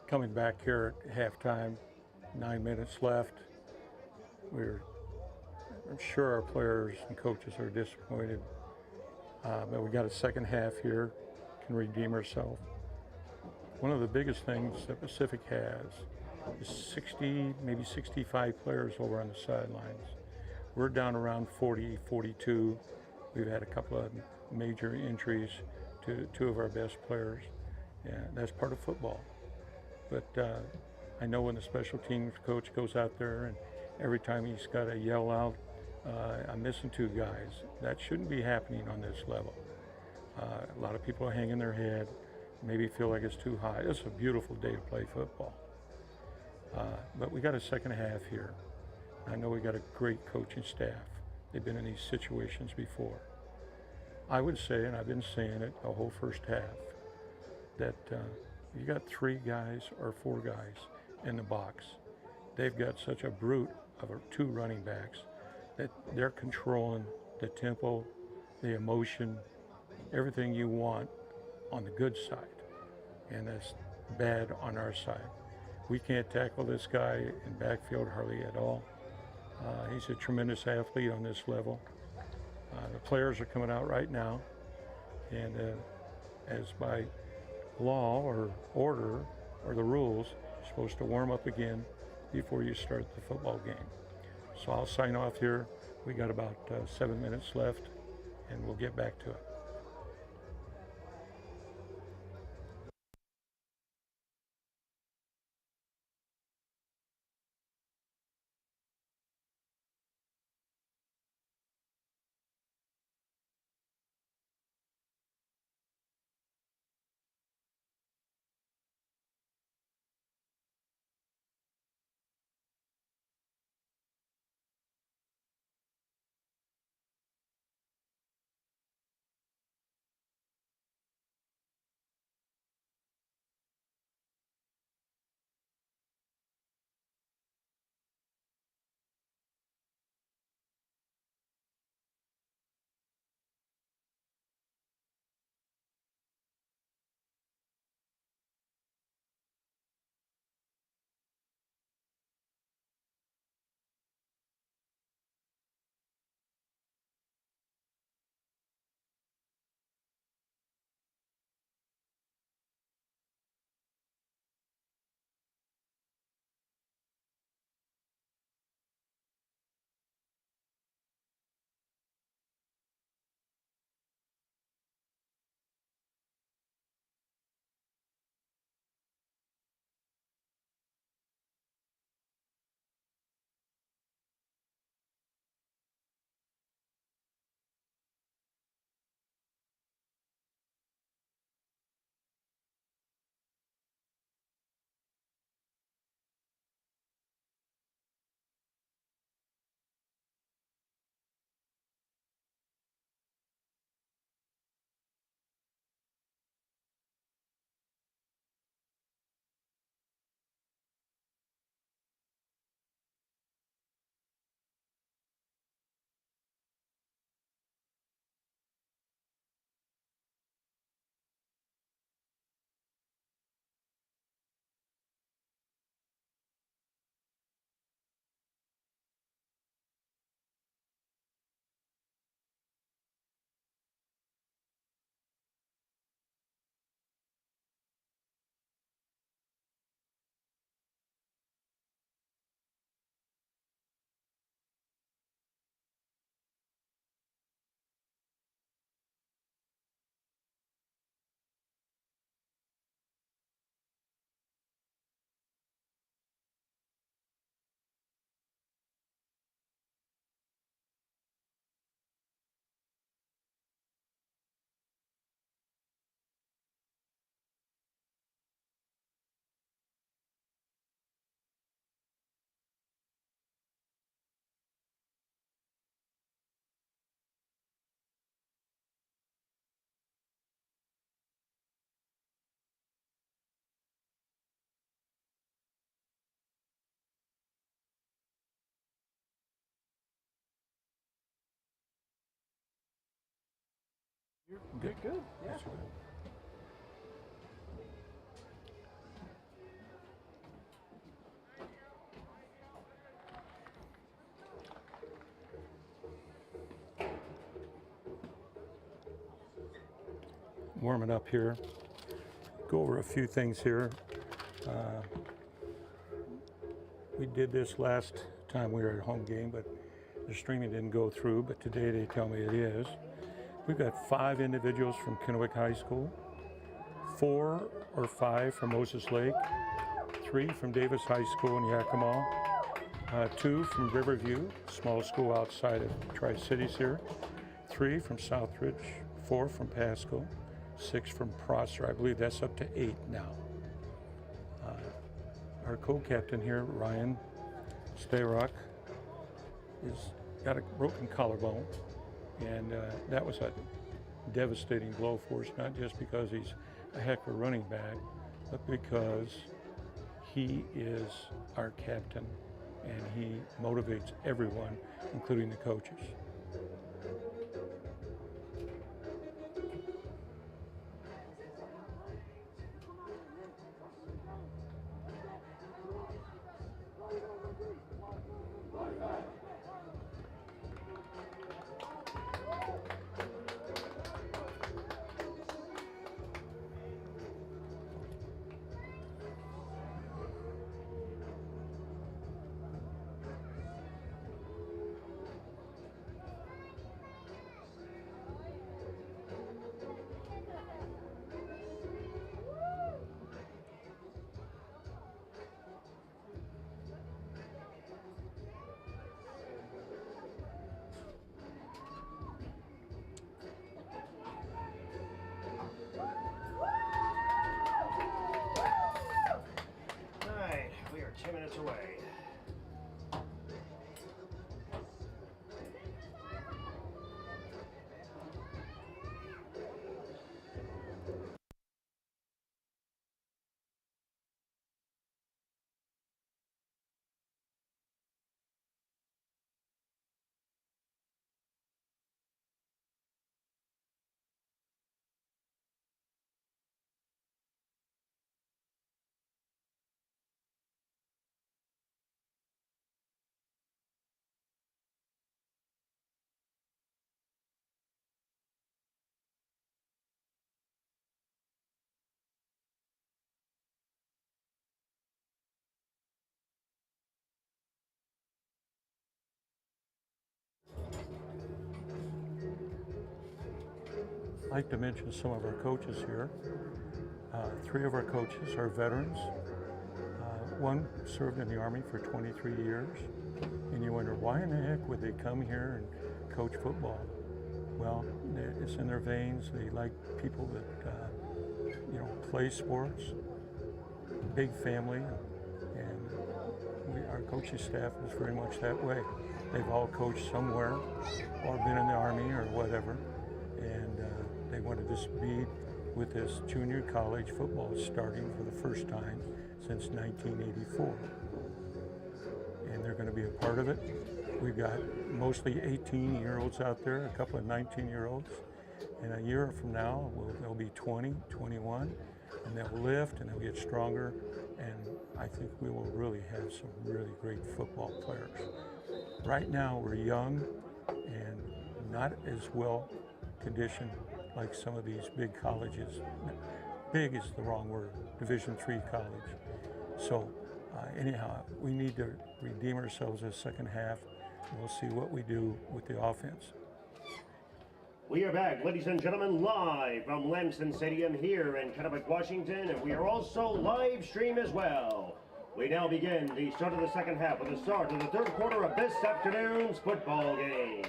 D: coming back here at halftime, 9 minutes left. I'm sure our players and coaches are disappointed, but we got a second half here, can redeem ourselves. One of the biggest things that Pacific has is 60, maybe 65 players over on the sidelines. We're down around 40, 42. We've had a couple of major injuries to two of our best players, and that's part of football. But I know when the special teams coach goes out there and every time he's got to yell out, I'm missing two guys. That shouldn't be happening on this level. A lot of people are hanging their head, maybe feel like it's too high. It's a beautiful day to play football. But we got a second half here. I know we got a great coaching staff. They've been in these situations before. I would say, and I've been saying it the whole first half, that you got 3 guys or 4 guys in the box. They've got such a brute of 2 running backs that they're controlling the tempo, the emotion, everything you want on the good side, and that's bad on our side. We can't tackle this guy in backfield hardly at all. He's a tremendous athlete on this level. The players are coming out right now, and as by law or order or the rules, you're supposed to warm up again before you start the football game. So I'll sign off here. We got about 7 minutes left, and we'll get back to it.
B: Good. Yeah.
D: warming up here. Go over a few things here. We did this last time we were at home game, but the streaming didn't go through, but today they tell me it is. We've got 5 individuals from Kennewick High School, 4 or 5 from Moses Lake, 3 from Davis High School in Yakima, 2 from Riverview, small school outside of Tri-Cities here, 3 from Southridge, 4 from Pasco, 6 from Prosser. I believe that's up to 8 now. Our co-captain here, Ryan Stayrock, is got a broken collarbone, and that was a devastating blow for us, not just because he's a heck of a running back, but because he is our captain and he motivates everyone, including the coaches.
A: Alright, we are 2 minutes away.
D: I'd like to mention some of our coaches here. 3 of our coaches are veterans. One served in the Army for 23 years. And you wonder, why in the heck would they come here and coach football? Well, it's in their veins. They like people that, play sports, big family, and our coaching staff is very much that way. They've all coached somewhere or been in the Army or whatever. And they wanted to be with this junior college football starting for the first time since 1984. And they're going to be a part of it. We've got mostly 18-year-olds out there, a couple of 19-year-olds. And a year from now, they'll be 20, 21, and they'll lift and they'll get stronger. And I think we will really have some really great football players. Right now, we're young and not as well conditioned like some of these big colleges. Big is the wrong word, Division III college. So anyhow, we need to redeem ourselves this second half. We'll see what we do with the offense.
A: We are back, ladies and gentlemen, live from Lamson Stadium here in Kennewick, Washington, and we are also live stream as well. We now begin the start of the second half with the start of the third quarter of this afternoon's football game.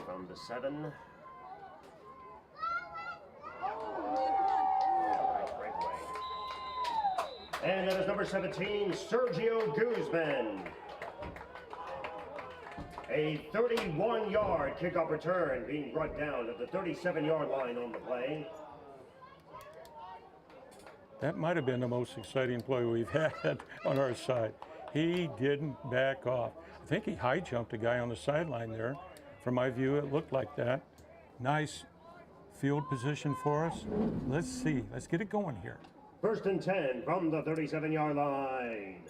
A: From the 7. Breakaway. And that is number 17, Sergio Guzman. A 31-yard kickoff return being brought down at the 37-yard line on the play.
D: That might have been the most exciting play we've had on our side. He didn't back off. I think he high jumped a guy on the sideline there. From my view, it looked like that. Nice field position for us. Let's see. Let's get it going here.
A: 1st and 10 from the 37-yard line.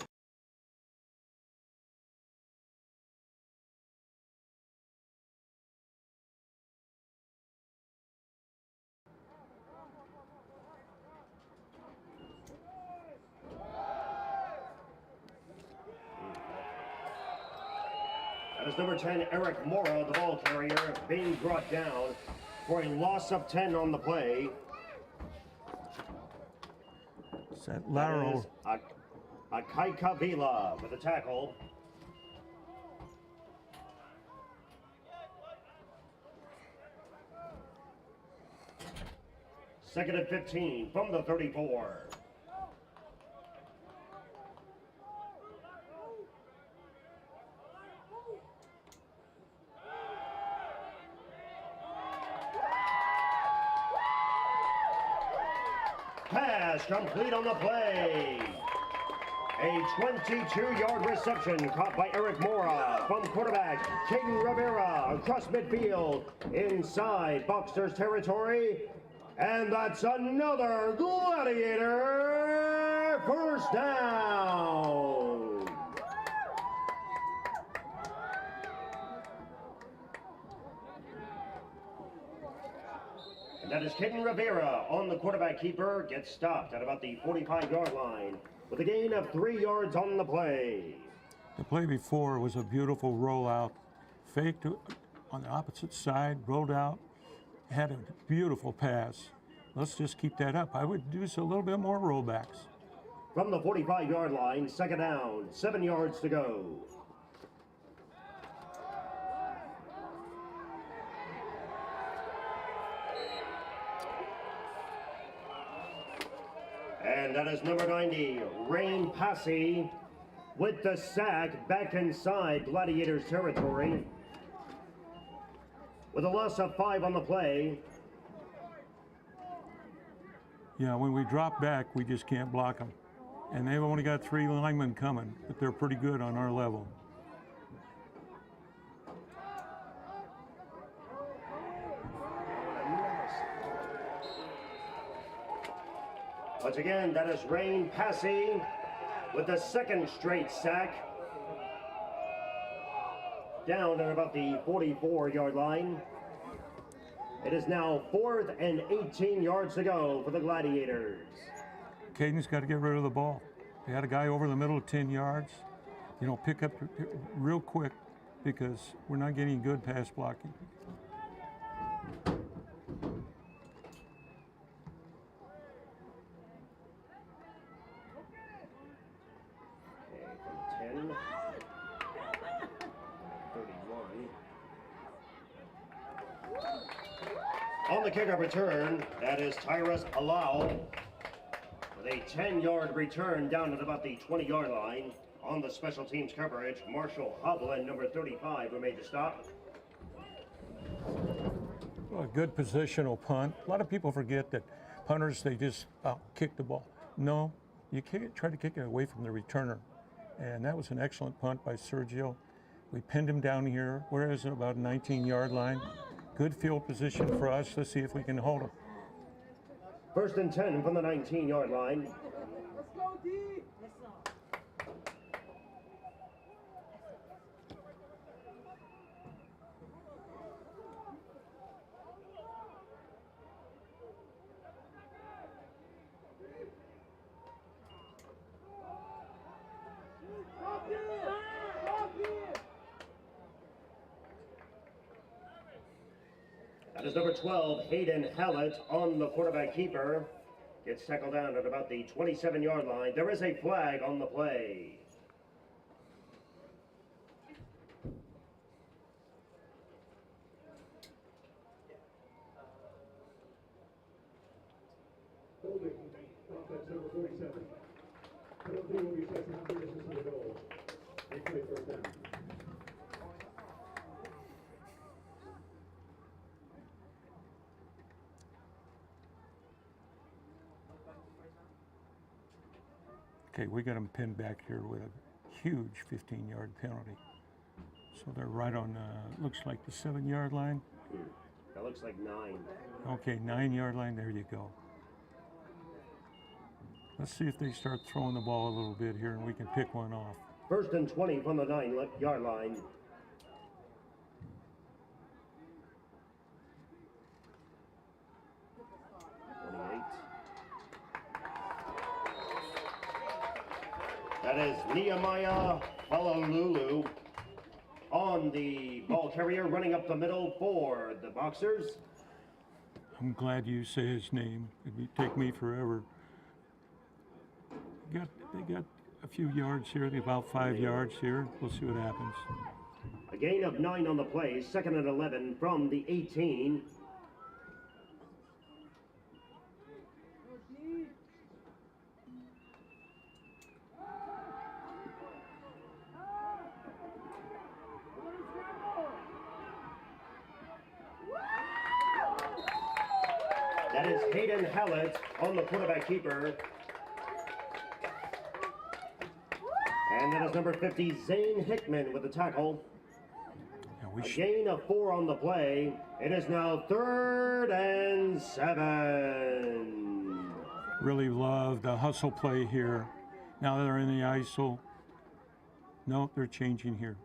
A: That is number 10, Eric Mora, the ball carrier, being brought down for a loss of 10 on the play.
D: It's that lateral.
A: That is Akaika Vila with a tackle. Second and 15 from the 34. Pass complete on the play. A 22-yard reception caught by Eric Mora from quarterback Caden Rivera across midfield inside Boxers territory. And that's another Gladiator first down. And that is Caden Rivera on the quarterback keeper, gets stopped at about the 45-yard line with a gain of 3 yards on the play.
D: The play before was a beautiful rollout. Faked on the opposite side, rolled out, had a beautiful pass. Let's just keep that up. I would do a little bit more rollbacks.
A: From the 45-yard line, second down, 7 yards to go. And that is number 90, Rain Passy, with the sack back inside Gladiators territory. With a loss of 5 on the play.
D: Yeah, when we drop back, we just can't block them. And they've only got 3 linemen coming, but they're pretty good on our level.
A: Once again, that is Rain Passy with the second straight sack. Down at about the 44-yard line. It is now 4th and 18 yards to go for the Gladiators.
D: Caden's got to get rid of the ball. They had a guy over the middle of 10 yards. You know, pick up real quick because we're not getting good pass blocking.
A: On the kickoff return, that is Tyrus Alau with a 10-yard return down at about the 20-yard line. On the special teams coverage, Marshall Hovland, number 35, who made the stop.
D: Well, a good positional punt. A lot of people forget that punters, they just kick the ball. No, you try to kick it away from the returner. And that was an excellent punt by Sergio. We pinned him down here. Where is it? About 19-yard line. Good field position for us. Let's see if we can hold him.
A: 1st and 10 from the 19-yard line.
F: Let's go, D.
A: That is number 12, Hayden Hallett on the quarterback keeper. Gets tackled down at about the 27-yard line. There is a flag on the play.
E: Holding, offense number 47. Penalty will be set to distance to the goal. Replay first down.
D: Okay, we got them pinned back here with a huge 15-yard penalty. So they're right on, looks like the 7-yard line.
A: That looks like 9.
D: Okay, 9-yard line, there you go. Let's see if they start throwing the ball a little bit here and we can pick one off.
A: 1st and 20 from the 9-yard line. That is Nehemiah Falalulu on the ball carrier, running up the middle for the Boxers.
D: I'm glad you say his name. It'd take me forever. They got a few yards here, about 5 yards here. We'll see what happens.
A: A gain of 9 on the play, 2nd and 11 from the 18. That is Hayden Hallett on the quarterback keeper. And that is number 50, Zane Hickman with the tackle. A gain of 4 on the play. It is now 3rd and 7.
D: Really love the hustle play here. Now they're in the ISO. Nope, they're changing here.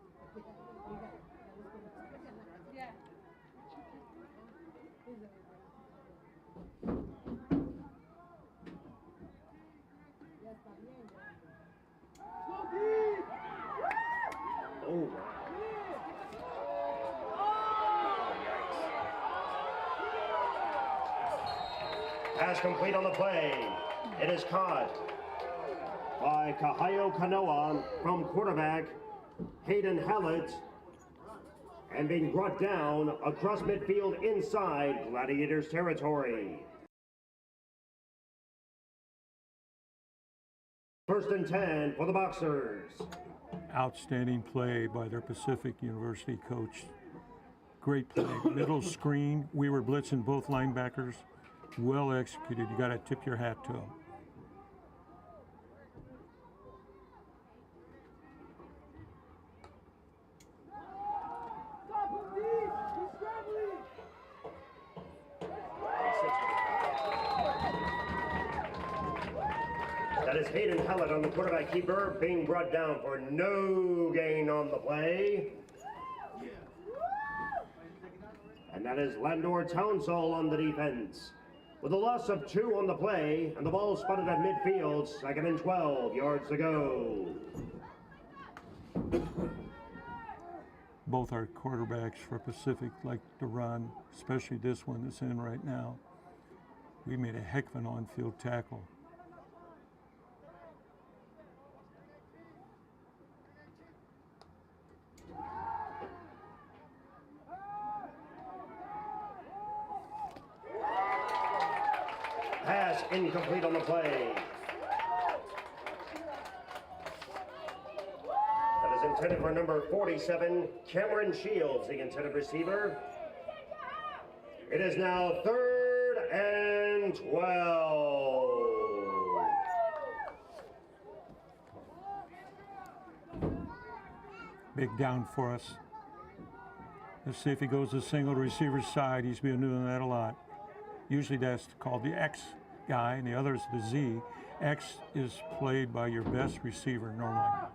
A: Oh, pass complete on the play. It is caught by Kahayo Kanoa from quarterback Hayden Hallett and being brought down across midfield inside Gladiators territory. 1st and 10 for the Boxers.
D: Outstanding play by their Pacific University coach. Great play. Middle screen. We were blitzing both linebackers. Well executed. You got to tip your hat to them.
A: That is Hayden Hallett on the quarterback keeper, being brought down for no gain on the play. And that is Landor Townsall on the defense. With a loss of 2 on the play, and the ball spotted at midfield, 2nd and 12 yards to go.
D: Both our quarterbacks for Pacific like to run, especially this one that's in right now. We made a heck of an on-field tackle.
A: Pass incomplete on the play. That is intended for number 47, Cameron Shields, the intended receiver. It is now 3rd and 12.
D: Big down for us. Let's see if he goes to single receiver side. He's been doing that a lot. Usually that's called the X guy, and the other is the Z. X is played by your best receiver normally.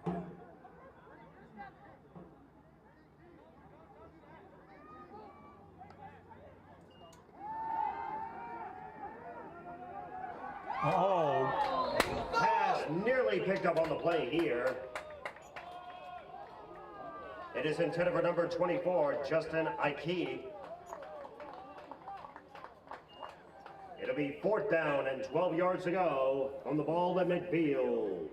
D: Oh!
A: Pass nearly picked up on the play here. It is intended for number 24, Justin Ike. It'll be 4th down and 12 yards to go from the ball at midfield.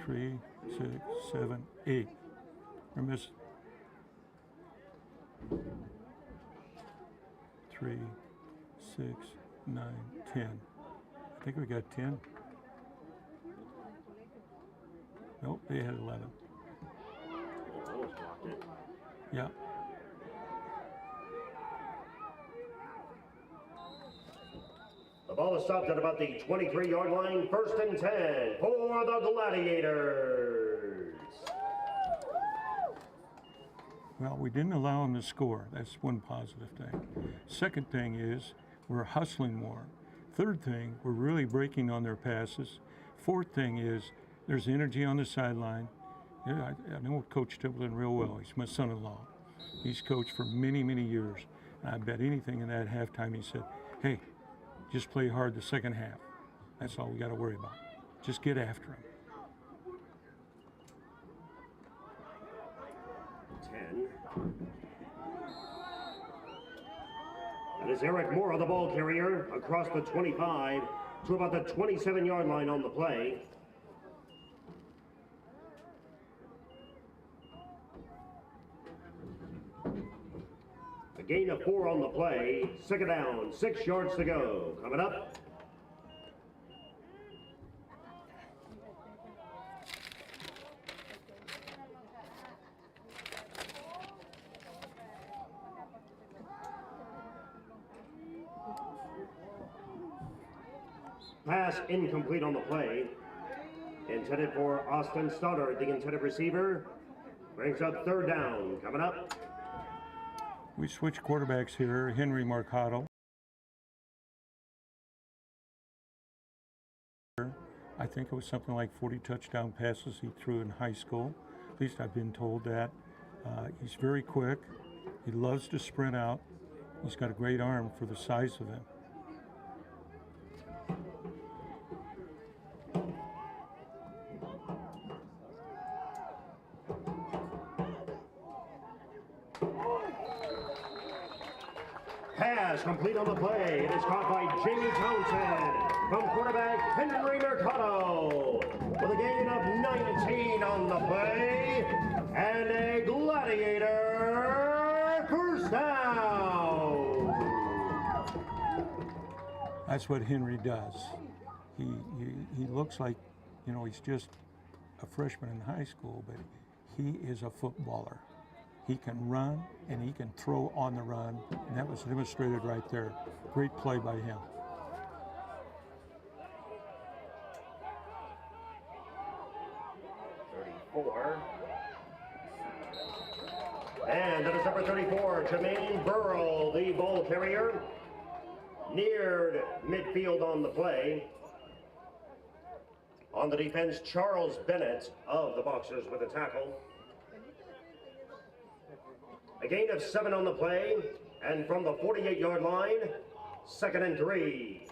D: Three, 6, 7, 8. We're missing. 3, 6, 9, 10. I think we got 10. Nope, they had 11. Yeah.
A: The ball is stopped at about the 23-yard line. 1st and 10 for the Gladiators.
D: Well, we didn't allow them to score. That's one positive thing. Second thing is we're hustling more. Third thing, we're really breaking on their passes. Fourth thing is there's energy on the sideline. Yeah, I know Coach Templeton real well. He's my son-in-law. He's coached for many, many years. And I bet anything in that halftime he said, hey, just play hard the second half. That's all we got to worry about. Just get after him.
A: 10. That is Eric Moore, the ball carrier, across the 25 to about the 27-yard line on the play. A gain of 4 on the play. Second down, 6 yards to go. Coming up. Pass incomplete on the play. Intended for Austin Stoddard, the intended receiver. Brings up third down. Coming up.
D: We switch quarterbacks here. Henry Mercado. I think it was something like 40 touchdown passes he threw in high school. At least I've been told that. He's very quick. He loves to sprint out. He's got a great arm for the size of him.
A: Pass complete on the play. It is caught by Jamie Townsend from quarterback Henry Mercado with a gain of 19 on the play and a Gladiator first down.
D: That's what Henry does. He looks like, you know, he's just a freshman in high school, but he is a footballer. He can run and he can throw on the run, and that was demonstrated right there. Great play by him.
A: And that is number 34, Jermaine Burrell, the ball carrier. Neared midfield on the play. On the defense, Charles Bennett of the Boxers with a tackle. A gain of 7 on the play, and from the 48-yard line, 2nd and 3.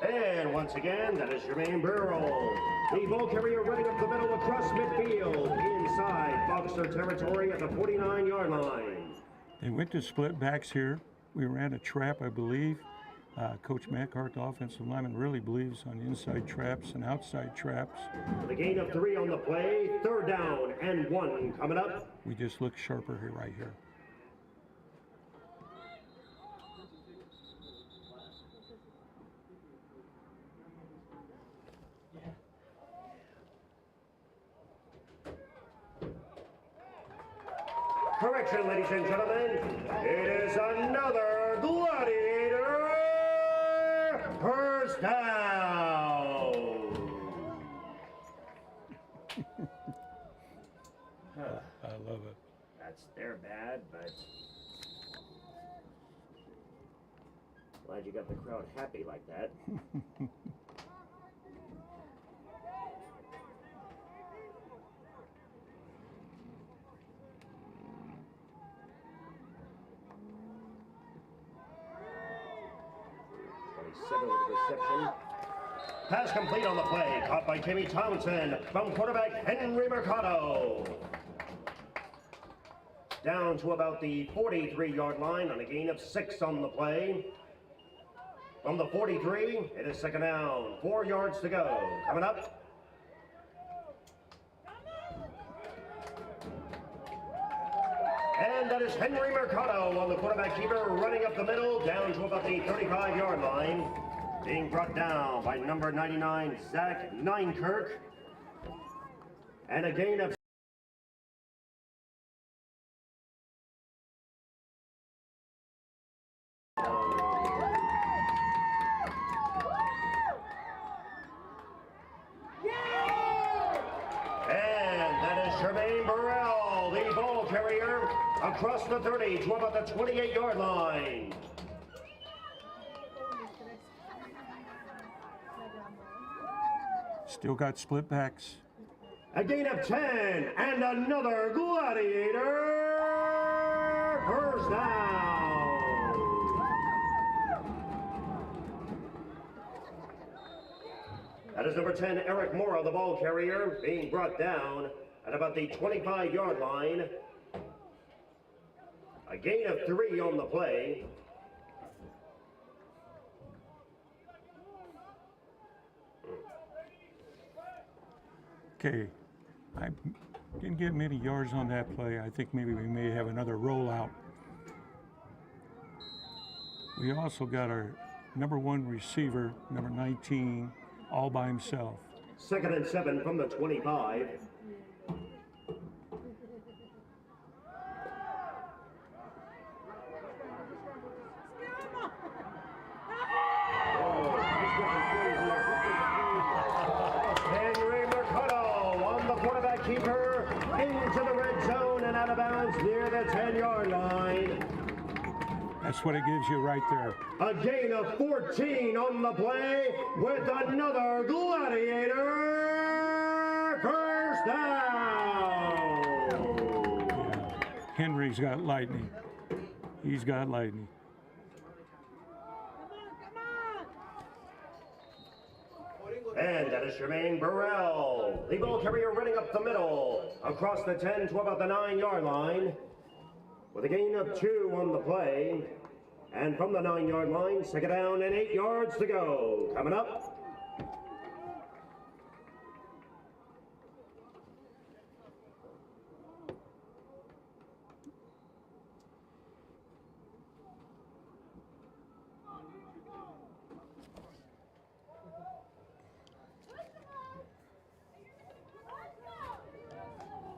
A: And once again, that is Jermaine Burrell, the ball carrier running up the middle across midfield, inside Boxer territory at the 49-yard line.
D: They went to split backs here. We ran a trap, I believe. Coach Mackhart, the offensive lineman, really believes on inside traps and outside traps.
A: The gain of 3 on the play, 3rd down and 1 coming up.
D: We just look sharper here, right here.
A: Correction, ladies and gentlemen, it is another Gladiator first down.
D: I love it.
A: That's their bad, but glad you got the crowd happy like that. With the reception. Pass complete on the play, caught by Jamie Townsend from quarterback Henry Mercado. Down to about the 43-yard line on a gain of 6 on the play. From the 43, it is 2nd down, 4 yards to go. Coming up. And that is Henry Mercado on the quarterback keeper, running up the middle, down to about the 35-yard line. Being brought down by number 99, Zach Neinkirk. And a gain of Jermaine across the 30 to about the 28-yard line.
D: Still got split backs.
A: A gain of 10 and another Gladiator first down. That is number 10, Eric Morrow, the ball carrier, being brought down at about the 25-yard line. A gain of 3 on the play.
D: Okay, I didn't get many yards on that play. I think maybe we may have another rollout. We also got our number 1 receiver, number 19, all by himself.
A: 2nd and 7 from the 25. Henry Mercado on the quarterback keeper into the red zone and out of bounds near the 10-yard line.
D: That's what it gives you right there.
A: A gain of 14 on the play with another Gladiator first down.
D: Yeah. Henry's got lightning. He's got lightning.
A: And that is Jermaine Burrell, the ball carrier running up the middle, across the 10 to about the 9-yard line, with a gain of 2 on the play. And from the 9-yard line, 2nd down and 8 yards to go. Coming up.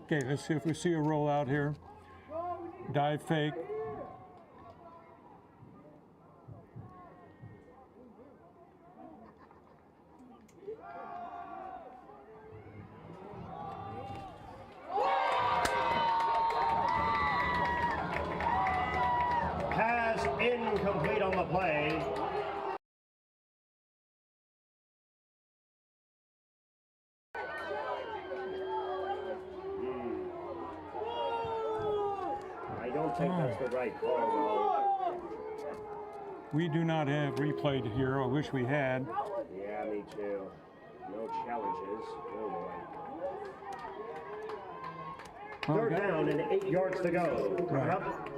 D: Okay, let's see if we see a rollout here. Dive fake.
A: Pass incomplete on the play. I don't think that's the right call, though.
D: We do not have replay here. I wish we had.
A: Yeah, me too. No challenges. Oh boy.
D: Well,
A: 3rd down and 8 yards to go. Coming up.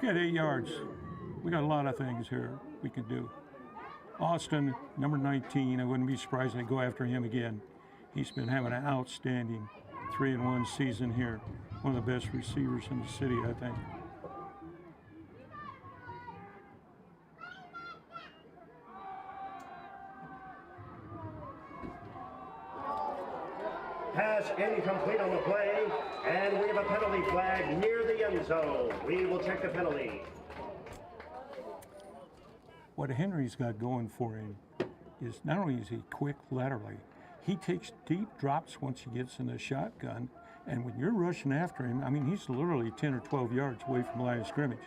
D: We got 8 yards. We got a lot of things here we can do. Austin, number 19, I wouldn't be surprised if they go after him again. He's been having an outstanding 3-1 season here. One of the best receivers in the city, I think.
A: Pass incomplete on the play, and we have a penalty flag near the end zone. We will check the penalty.
D: What Henry's got going for him is not only is he quick laterally, he takes deep drops once he gets in the shotgun, and when you're rushing after him, I mean, he's literally 10 or 12 yards away from the line of scrimmage.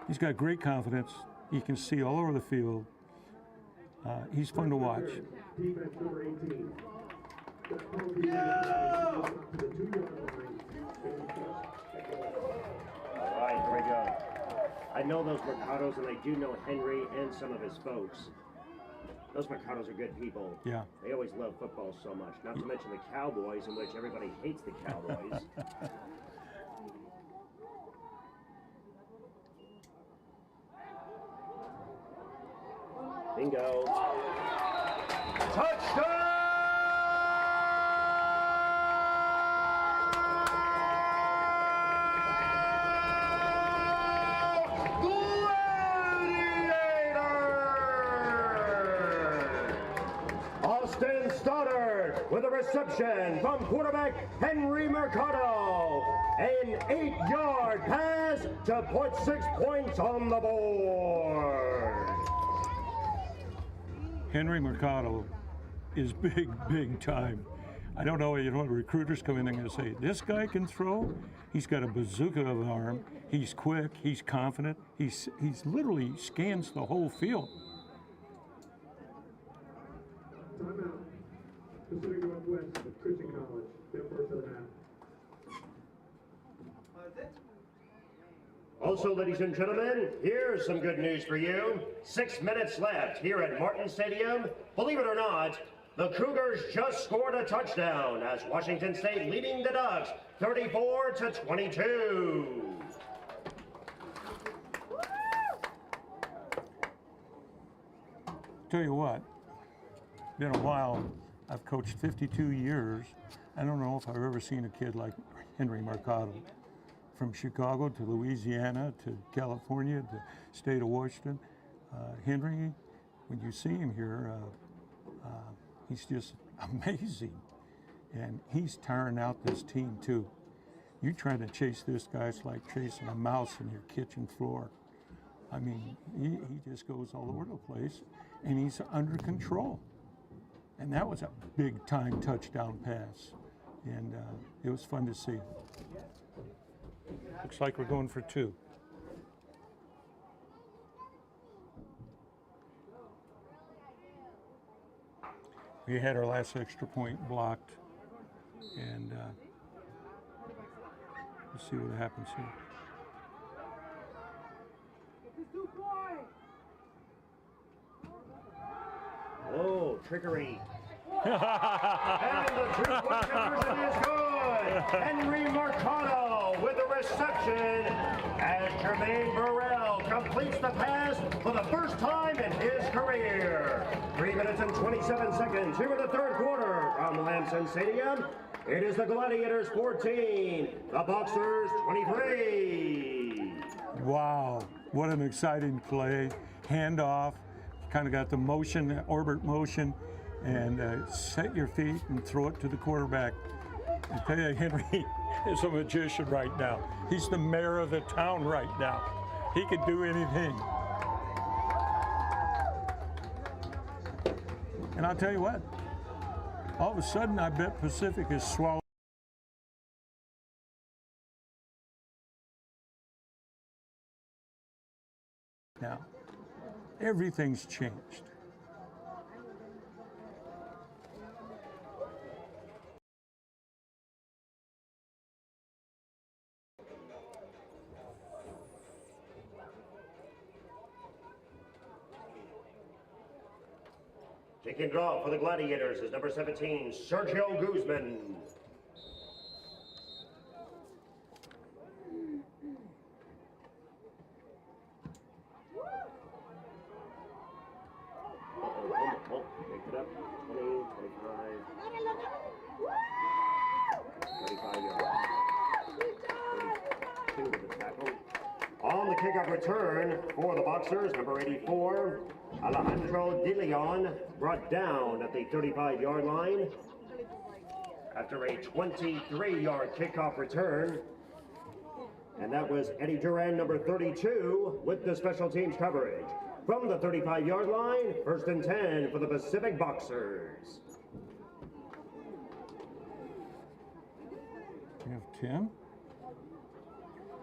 D: He's got great confidence. He can see all over the field. He's fun to watch.
E: Defense number 18.
A: All right, here we go. I know those Mercados, and I do know Henry and some of his folks. Those Mercados are good people.
D: Yeah.
A: They always love football so much. Not to mention the Cowboys, in which everybody hates the Cowboys. Bingo. Touchdown! Austin Stoddard with a reception from quarterback Henry Mercado. An 8-yard pass to put 6 points on the board.
D: Henry Mercado is big, big time. I don't know, you know, recruiters come in and say, this guy can throw. He's got a bazooka of an arm. He's quick. He's confident. He's literally scans the whole field.
E: Timeout. Pacific Northwest Christian College. Their first of the half.
A: Also, ladies and gentlemen, here's some good news for you. 6 minutes left here at Martin Stadium. Believe it or not, the Cougars just scored a touchdown as Washington State leading the Ducks 34-22.
D: Tell you what, been a while. I've coached 52 years. I don't know if I've ever seen a kid like Henry Mercado. From Chicago to Louisiana to California to state of Washington. Henry, when you see him here, he's just amazing. And he's tiring out this team too. You trying to chase this guy's like chasing a mouse in your kitchen floor. I mean, he just goes all over the place and he's under control. And that was a big time touchdown pass. And it was fun to see. Looks like we're going for 2. We had our last extra point blocked, and let's see what happens here.
A: Oh, trickery. And the two-point conversion is good. Henry Mercado with the reception as Jermaine Burrell completes the pass for the first time in his career. 3 minutes and 27 seconds here in the third quarter from Lamson Stadium. It is the Gladiators 14, the Boxers 23.
D: Wow, what an exciting play. Handoff, kind of got the motion, orbit motion, and set your feet and throw it to the quarterback. I tell you, Henry is a magician right now. He's the mayor of the town right now. He could do anything. And I'll tell you what, all of a sudden I bet Pacific is swallowed. Now, everything's changed.
A: Taking it off for the Gladiators is number 17, Sergio Guzman. Pick it up. 20, 25, 35 yards. 32 with the tackle. On the kickoff return for the Boxers, number 84, Alejandro De Leon, brought down at the 35-yard line after a 23-yard kickoff return. And that was Eddie Duran, number 32, with the special teams coverage. From the 35-yard line, 1st and 10 for the Pacific Boxers.
D: We have 10,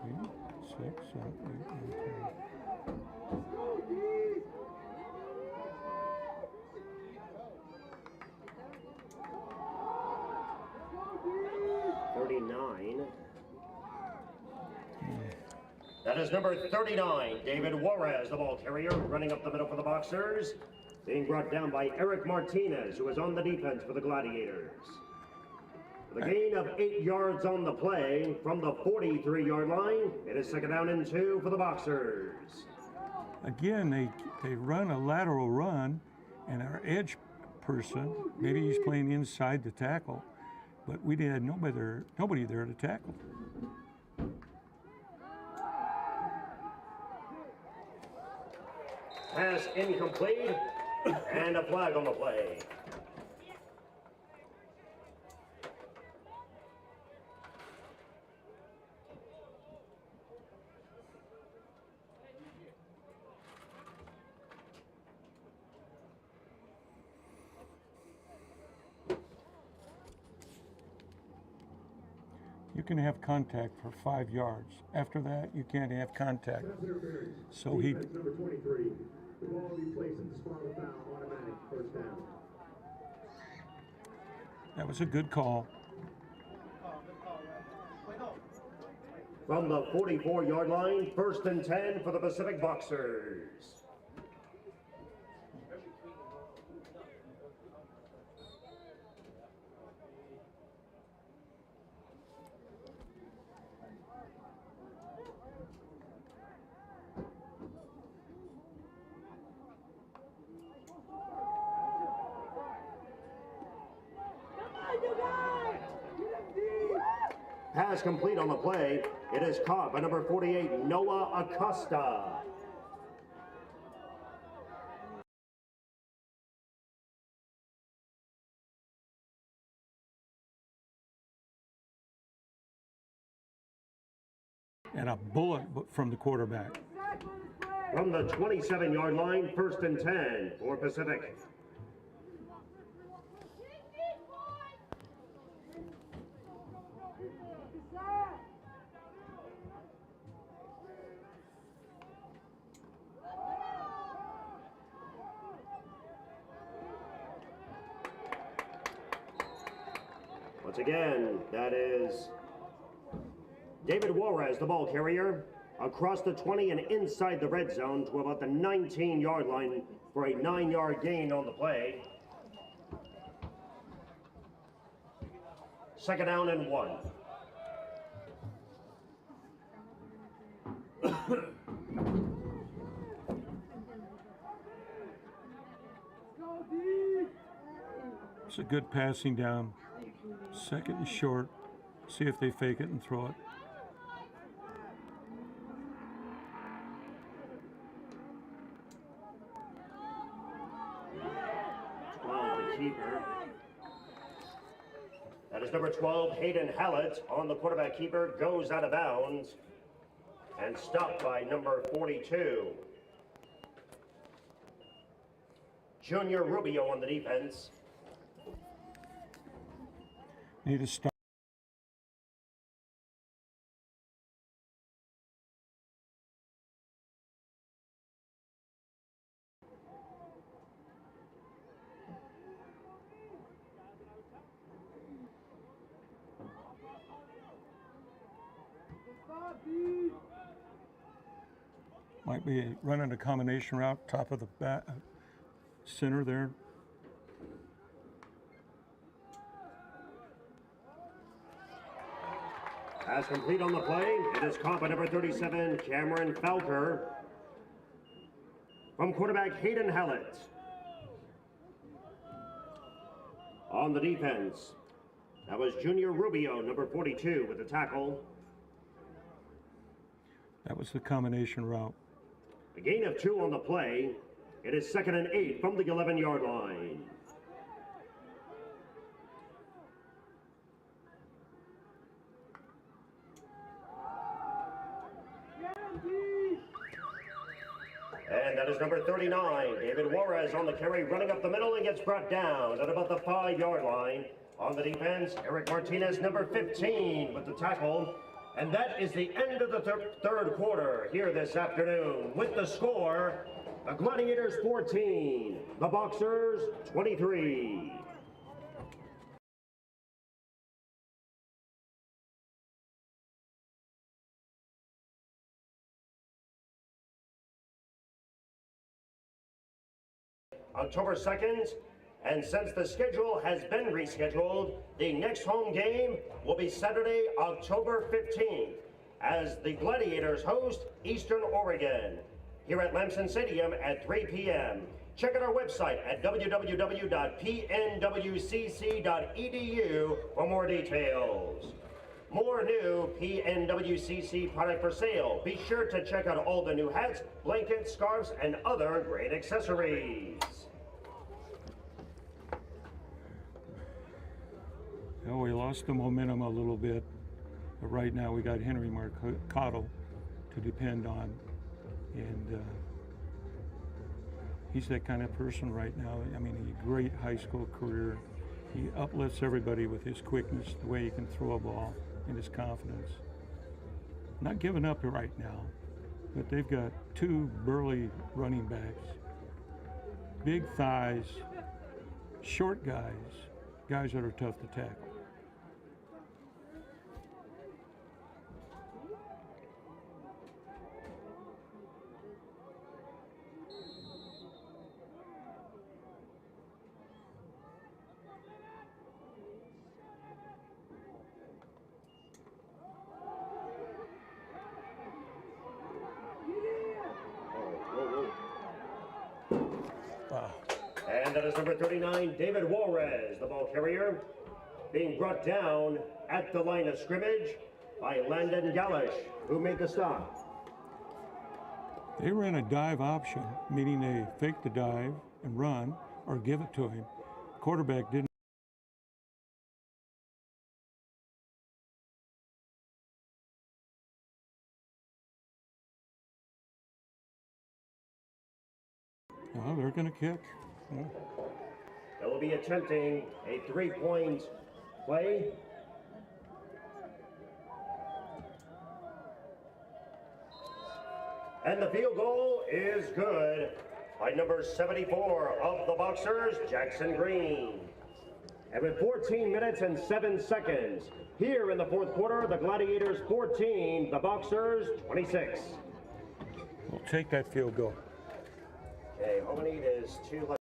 D: 6, 7, 8, 9, 10.
A: That is number 39, David Juarez, the ball carrier, running up the middle for the Boxers, being brought down by Eric Martinez, who is on the defense for the Gladiators. The gain of 8 yards on the play from the 43-yard line. It is 2nd down and 2 for the Boxers.
D: Again, they run a lateral run, and our edge person, maybe he's playing inside the tackle, but we had nobody there to tackle.
A: Pass incomplete, and a flag on the play.
D: You can have contact for 5 yards. After that, you can't have contact. So he,
E: Defense number 23. The ball will be placed at the spot of foul, automatic, first down.
D: that was a good call.
A: From the 44-yard line, 1st and 10 for the Pacific Boxers. Pass complete on the play. It is caught by number 48, Noah Acosta.
D: And a bullet from the quarterback.
A: From the 27-yard line, 1st and 10 for Pacific. Once again, that is David Juarez, the ball carrier, across the 20 and inside the red zone to about the 19-yard line for a 9-yard gain on the play. 2nd down and 1.
D: It's a good passing down. 2nd and short. See if they fake it and throw it.
A: The keeper. That is number 12, Hayden Hallett, on the quarterback keeper, goes out of bounds and stopped by number 42. Junior Rubio on the defense.
D: Need to stop. Might be running a combination route, top of the back, center there.
A: Pass complete on the play. It is caught by number 37, Cameron Falker. From quarterback Hayden Hallett. On the defense, that was Junior Rubio, number 42, with the tackle.
D: That was the combination route.
A: A gain of 2 on the play. It is 2nd and 8 from the 11-yard line. And that is number 39, David Juarez on the carry, running up the middle and gets brought down at about the 5-yard line. On the defense, Eric Martinez, number 15, with the tackle. And that is the end of the third quarter here this afternoon. With the score, the Gladiators 14, the Boxers 23. October 2nd, and since the schedule has been rescheduled, the next home game will be Saturday, October 15th, as the Gladiators host Eastern Oregon here at Lamson Stadium at 3 p.m. Check out our website at www.pnwcc.edu for more details. More new PNWCC product for sale. Be sure to check out all the new hats, blankets, scarves, and other great accessories.
D: Oh, we lost the momentum a little bit, but right now we got Henry Mercado to depend on, and he's that kind of person right now. I mean, a great high school career. He uplifts everybody with his quickness, the way he can throw a ball. and his confidence. Not giving up right now, but they've got two burly running backs, big thighs, short guys that are tough to tackle.
A: And that is number 39, David Juarez, the ball carrier, being brought down at the line of scrimmage by Landon Gallish, who made the stop.
D: They ran a dive option, meaning they fake the dive and run or give it to him. Quarterback didn't. Oh, they're going to kick. Yeah.
A: They will be attempting a 3-point play. And the field goal is good by number 74 of the Boxers, Jackson Green. And with 14 minutes and 7 seconds, here in the fourth quarter, the Gladiators 14, the Boxers 26.
D: We'll take that field goal.
A: Okay, all we need is 2.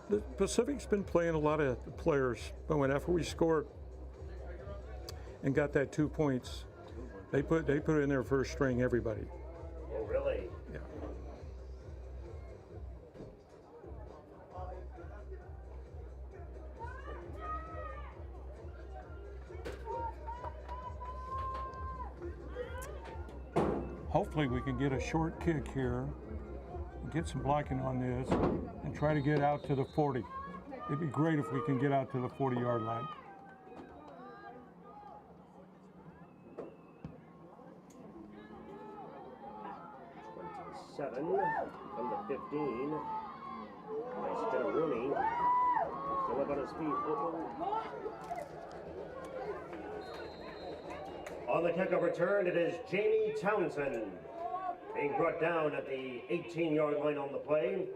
D: The Pacific's been playing a lot of players, but after we scored and got that 2 points, they put in their first string everybody.
A: Oh, really?
D: Yeah. Hopefully we can get a short kick here, get some blocking on this, and try to get out to the 40. It'd be great if we can get out to the 40-yard line.
A: Seven from the 15. Nice bit of Rooney. Still up on his feet. On the kickoff return, it is Jamie Townsend being brought down at the 18-yard line on the play.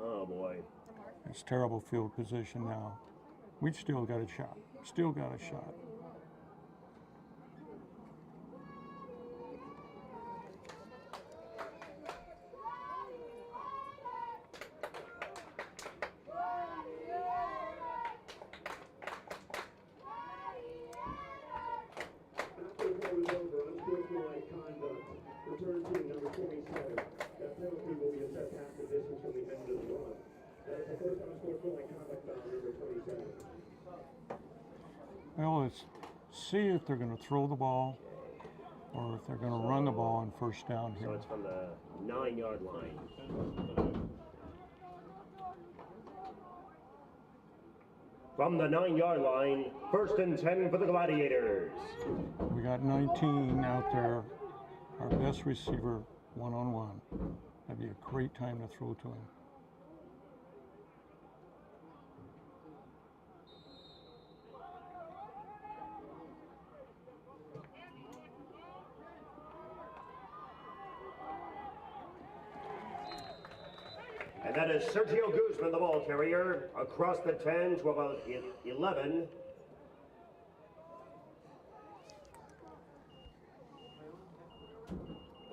A: Oh boy.
D: It's terrible field position now. We still got a shot. Still got a shot.
E: Return team number 27. That penalty will be assessed half the distance from the end of the run. That is the first unsportsmanlike conduct foul, number 27.
D: Well, let's see if they're going to throw the ball or if they're going to run the ball on first down here.
A: So it's from the 9-yard line. From the 9-yard line, 1st and 10 for the Gladiators.
D: We got 19 out there. Our best receiver one-on-one. That'd be a great time to throw to him.
A: And that is Sergio Guzman, the ball carrier, across the 10 to about 11.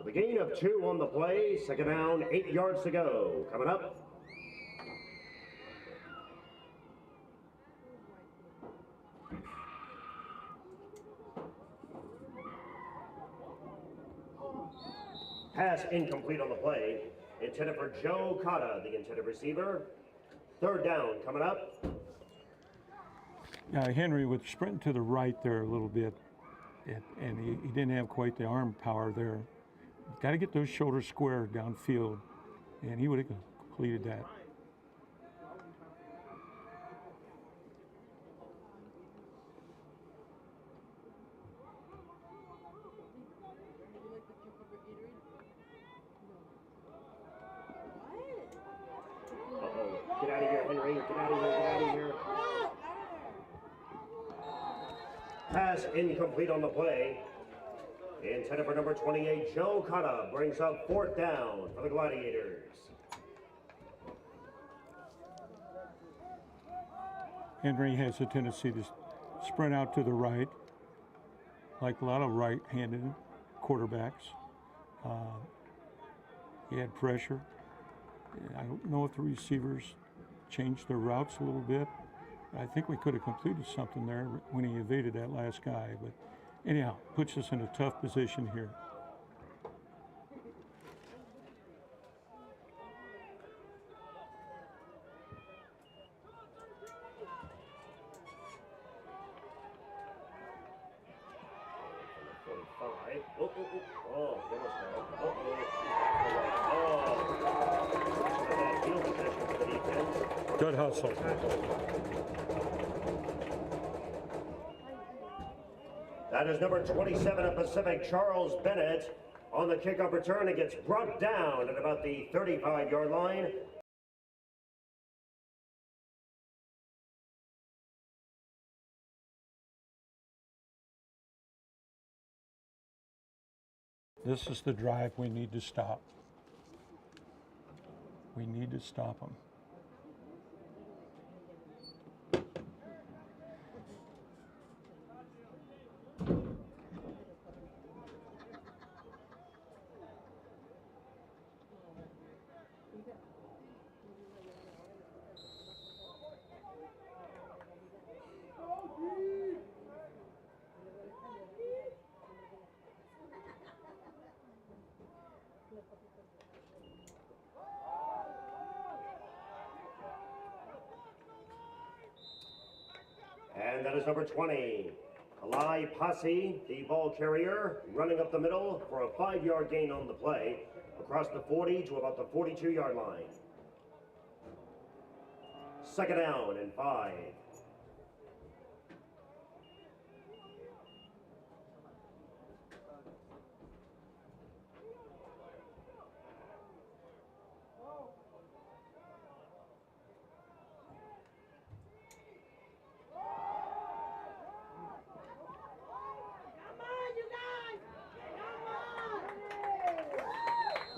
A: The gain of 2 on the play, 2nd down, 8 yards to go. Coming up. Pass incomplete on the play. Intended for Joe Cotta, the intended receiver. 3rd down coming up.
D: Yeah, Henry was sprinting to the right there a little bit, and he didn't have quite the arm power there. Got to get those shoulders square downfield, and he would have completed that.
A: Pass incomplete on the play. Intended for number 28, Joe Cotta brings up 4th down for the Gladiators.
D: Henry has a tendency to sprint out to the right, like a lot of right-handed quarterbacks. He had pressure. I don't know if the receivers changed their routes a little bit. I think we could have completed something there when he evaded that last guy. But anyhow, puts us in a tough position here. Good hustle.
A: That is number 27 of Pacific, Charles Bennett. On the kickoff return, it gets brought down at about the 35-yard line.
D: This is the drive we need to stop. We need to stop them.
A: And that is number 20, Eli Posse, the ball carrier, running up the middle for a 5-yard gain on the play, across the 40 to about the 42-yard line. 2nd down and 5.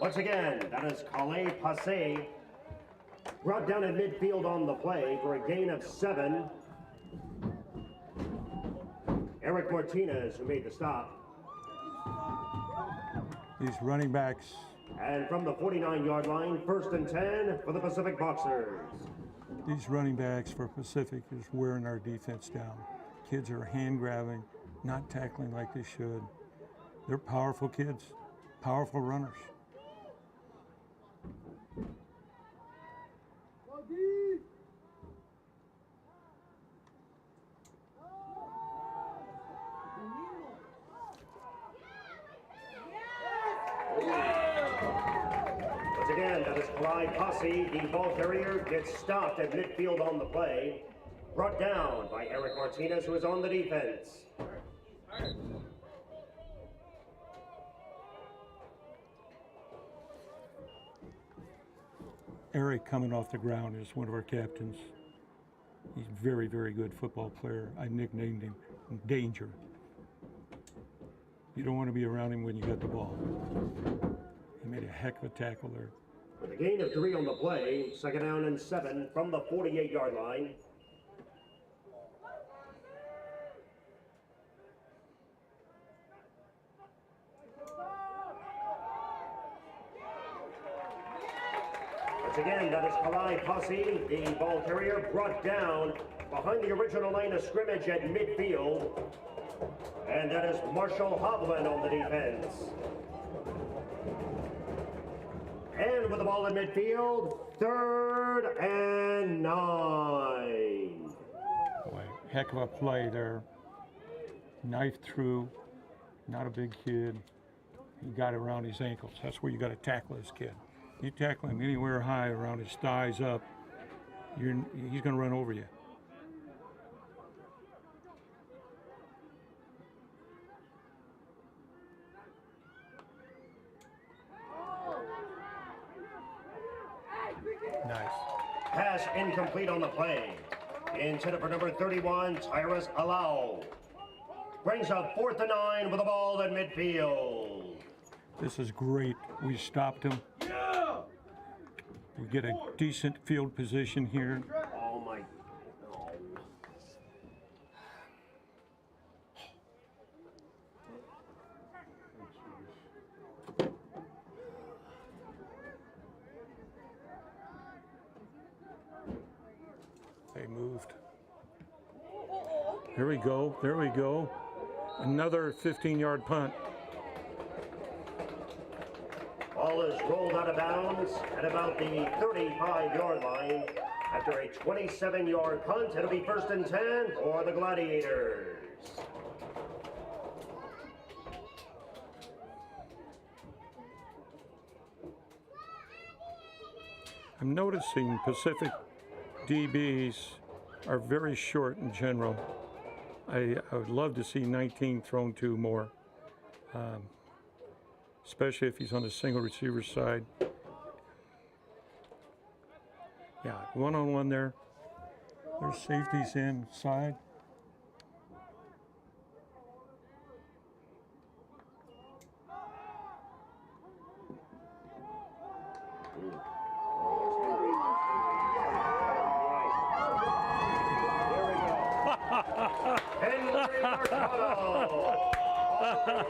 A: Once again, that is Calais Passe, brought down at midfield on the play for a gain of 7. Eric Martinez, who made the stop.
D: These running backs.
A: And from the 49-yard line, 1st and 10 for the Pacific Boxers.
D: These running backs for Pacific is wearing our defense down. Kids are hand grabbing, not tackling like they should. They're powerful kids, powerful runners.
A: Once again, that is Clyde Posse, the ball carrier, gets stopped at midfield on the play. Brought down by Eric Martinez, who is on the defense.
D: Eric, coming off the ground, is one of our captains. He's a very, very good football player. I nicknamed him Danger. You don't want to be around him when you got the ball. He made a heck of a tackle there.
A: With a gain of 3 on the play, 2nd down and 7 from the 48-yard line. Once again, that is Kalai Posse, the ball carrier, brought down behind the original line of scrimmage at midfield. And that is Marshall Hovland on the defense. And with the ball in midfield, 3rd and 9.
D: Boy, heck of a play there. Knife through, not a big kid. He got it around his ankles. That's where you got to tackle this kid. You tackle him anywhere high around his thighs up, he's going to run over you. Nice.
A: Pass incomplete on the play. Intended for number 31, Tyrus Alau. brings up 4th and 9 with the ball at midfield.
D: This is great. We stopped him. We get a decent field position here.
A: Oh my. Oh.
D: They moved. There we go. There we go. Another 15-yard punt.
A: Ball is rolled out of bounds at about the 35-yard line. After a 27-yard punt, it'll be 1st and 10 for the Gladiators.
D: I'm noticing Pacific DBs are very short in general. I would love to see 19 thrown to more, especially if he's on the single receiver side. Yeah, one-on-one there. There's safeties inside.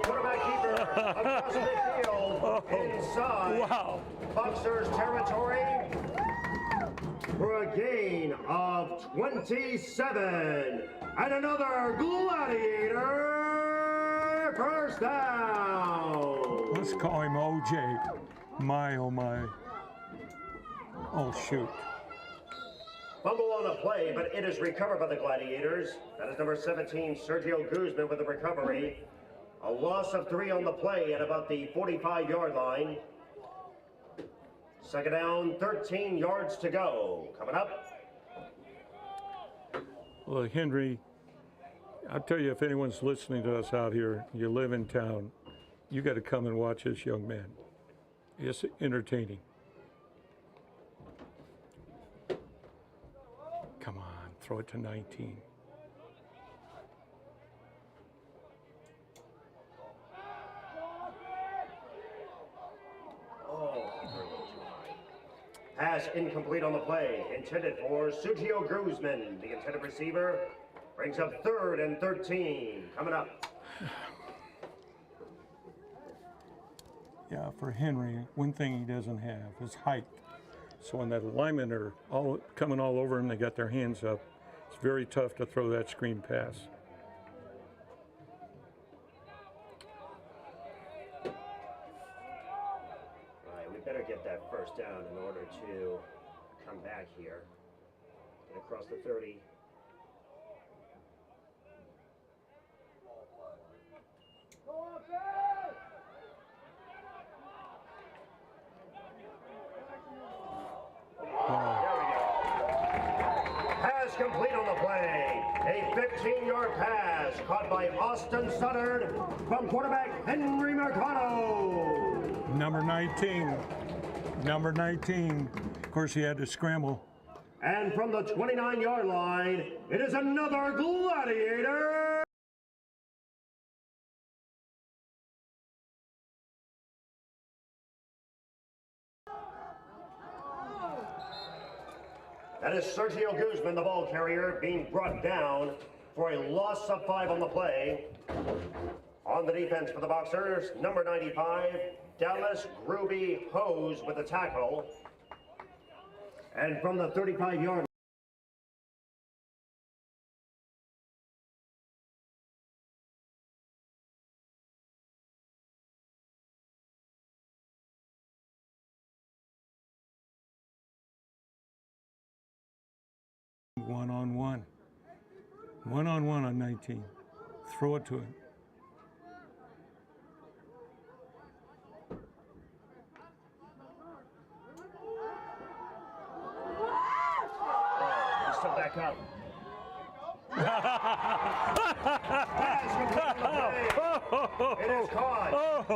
A: Quarterback keeper across midfield inside Boxers territory for a gain of 27 and another Gladiator first down.
D: Let's call him OJ. My, oh my. Oh, shoot.
A: Fumble on the play, but it is recovered by the Gladiators. That is number 17, Sergio Guzman with the recovery. A loss of 3 on the play at about the 45-yard line. 2nd down, 13 yards to go. Coming up.
D: Well, Henry, I'll tell you, if anyone's listening to us out here, you live in town, you got to come and watch this young man. It's entertaining. Come on, throw it to 19.
A: Pass incomplete on the play. Intended for Sergio Guzman. The intended receiver brings up 3rd and 13. Coming up.
D: Yeah, for Henry, one thing he doesn't have is height. So when that linemen are all coming all over him, they got their hands up. It's very tough to throw that screen pass.
A: Better get that first down in order to come back here. Get across the 30. There we go. Pass complete on the play. A 15-yard pass caught by Austin Sutter from quarterback Henry Mercado.
D: Number 19. Number 19. Of course, he had to scramble.
A: And from the 29-yard line, it is another Gladiator. That is Sergio Guzman, the ball carrier, being brought down for a loss of 5 on the play. On the defense for the Boxers, number 95, Dallas Gruby Hose with the tackle. And from the 35-yard line,
D: one-on-one. One-on-one on 19. Throw it to him.
A: back up. It is caught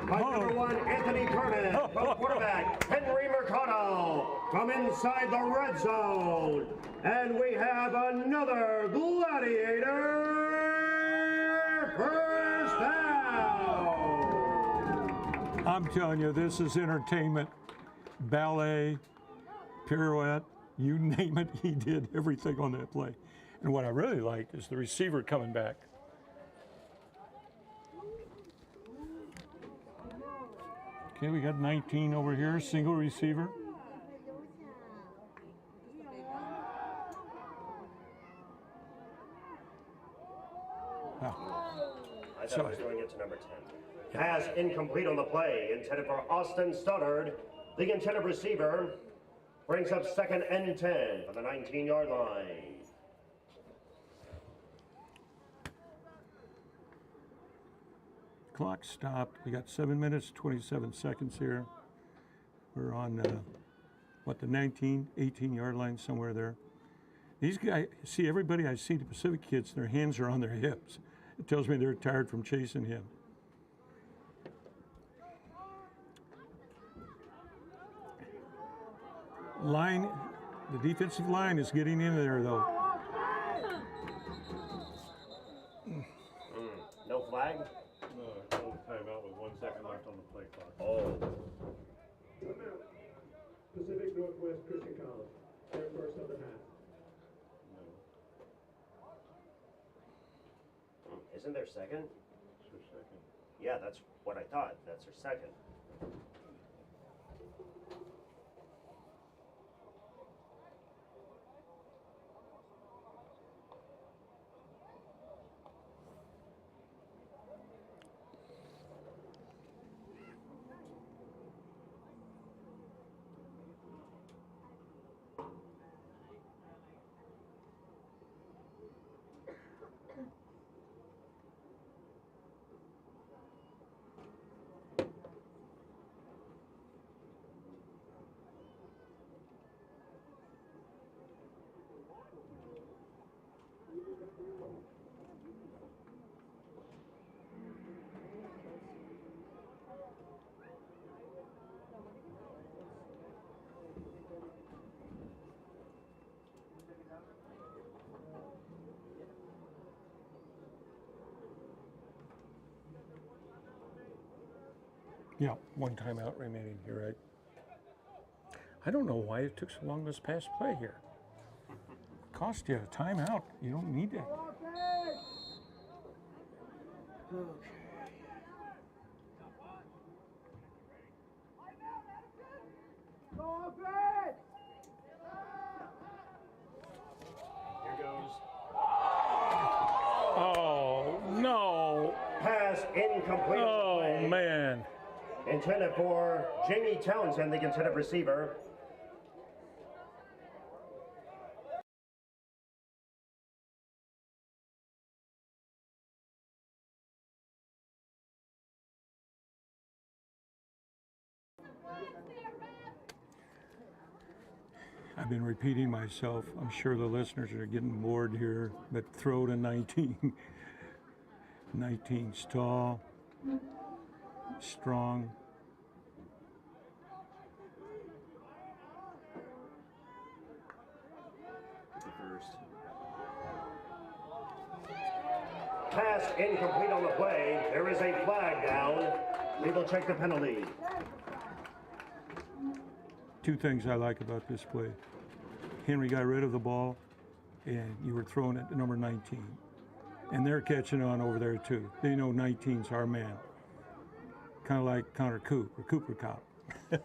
A: by number 1, Anthony Kernan, from quarterback Henry Mercado from inside the red zone. And we have another Gladiator
D: I'm telling you, this is entertainment. Ballet, pirouette, you name it, he did everything on that play. And what I really liked is the receiver coming back. Okay, we got 19 over here, single receiver.
A: I thought I was throwing it to number 10. Pass incomplete on the play, intended for Austin Stoddard. The intended receiver brings up 2nd and 10 on the 19-yard line.
D: Clock stopped. We got 7 minutes, 27 seconds here. We're on, the 19, 18-yard line, somewhere there. These guys, see everybody I see, the Pacific kids, their hands are on their hips. It tells me they're tired from chasing him. Line, the defensive line is getting in there though.
A: No flag?
C: No, timeout with 1 second left on the play clock.
A: Oh.
E: Timeout. Pacific Northwest Christian College. Their first of the half.
A: Isn't there second?
C: It's your second.
A: Yeah, that's what I thought. That's her second.
D: Yeah, 1 timeout remaining here, right? I don't know why it took so long this past play here. Cost you a timeout. You don't need that.
A: Here goes.
D: Oh, no.
A: Pass incomplete.
D: Oh,
A: play.
D: man.
A: Intended for Jamie Townsend, the intended receiver.
D: I've been repeating myself. I'm sure the listeners are getting bored here, but throw to 19. 19's tall, strong.
A: Pass incomplete on the play. There is a flag down. We will check the penalty.
D: 2 things I like about this play. Henry got rid of the ball, and you were throwing it to number 19. And they're catching on over there, too. They know 19's our man. Kind of like Connor Coop or Cooper Cup.
A: There's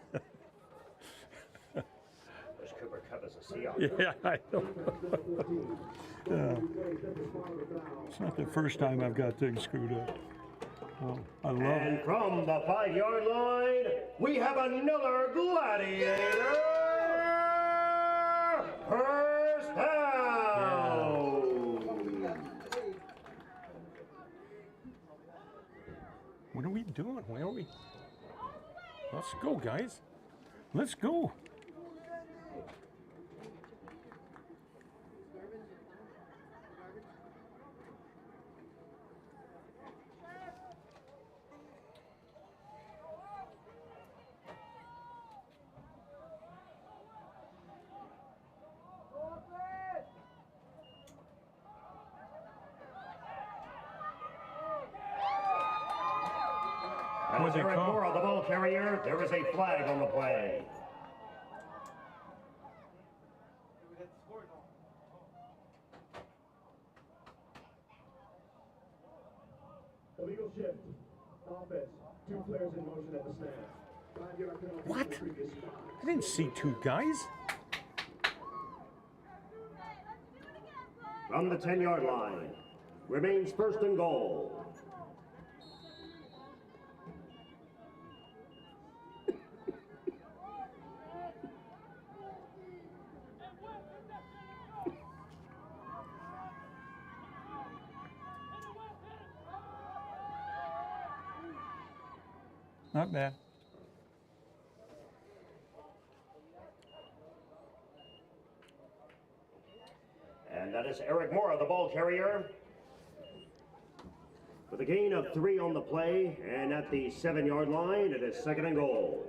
A: Cooper Cup as a Seahawk.
D: Yeah, I know. It's not the first time I've got things screwed up. Well, I love
A: And
D: it.
A: from the 5-yard line, we have another Gladiator. First down.
D: What are we doing? Where are we? Let's go, guys. Let's go.
A: As
D: What'd they
A: Eric
D: call?
A: Moore, the ball carrier, there is a flag on the play.
E: Illegal shift. Offense. 2 players in motion at the snap. 5-yard penalty.
B: What?
E: for the previous spot.
B: I didn't see two guys.
A: From the 10-yard line, remains first and goal.
D: Not bad.
A: And that is Eric Moore, the ball carrier. With a gain of 3 on the play, and at the 7-yard line, it is second and goal.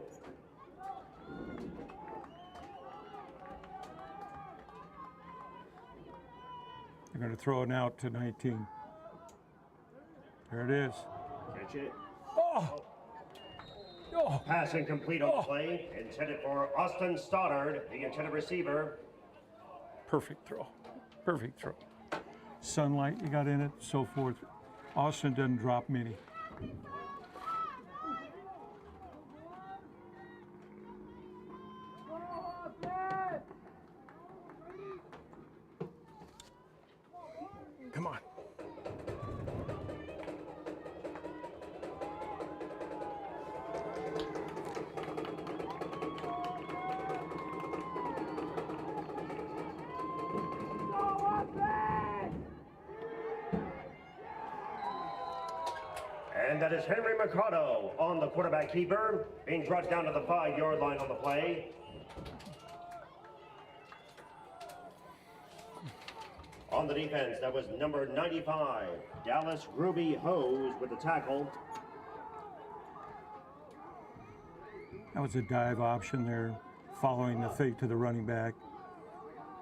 D: They're going to throw it out to 19. There it is.
A: Catch it.
D: Oh! Oh!
A: Pass incomplete on the play, intended for Austin Stoddard, the intended receiver.
D: Perfect throw. Perfect throw. Sunlight you got in it, so forth. Austin doesn't drop many.
B: Come on.
A: And that is Henry Mercado on the quarterback keeper, being brought down to the 5-yard line on the play. On the defense, that was number 95, Dallas Ruby Hose with the tackle.
D: That was a dive option there, following the fake to the running back.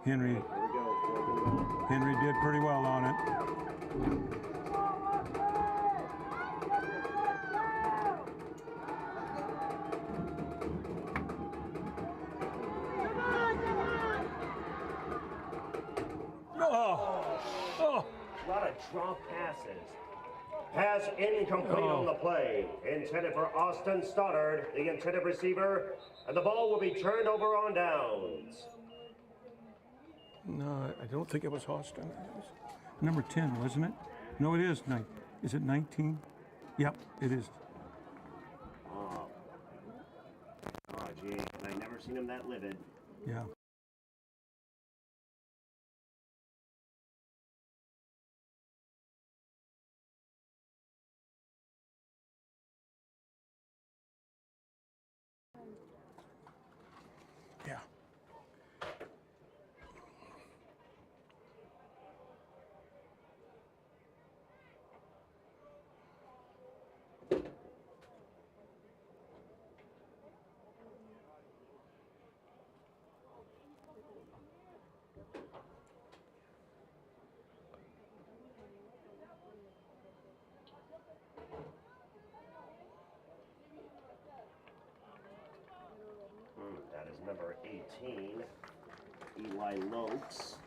D: Henry
A: Here we go.
D: Henry did pretty well on it.
A: A lot of drop passes. Pass incomplete on the play. Intended for Austin Stoddard, the intended receiver. And the ball will be turned over on downs.
D: No, I don't think it was Austin. It was number 10, wasn't it? No, it is 9. Is it 19? Yep, it is.
A: Oh, gee. I've never seen him that livid.
D: Yeah. Yeah.
A: That is number 18, Eli Lokes.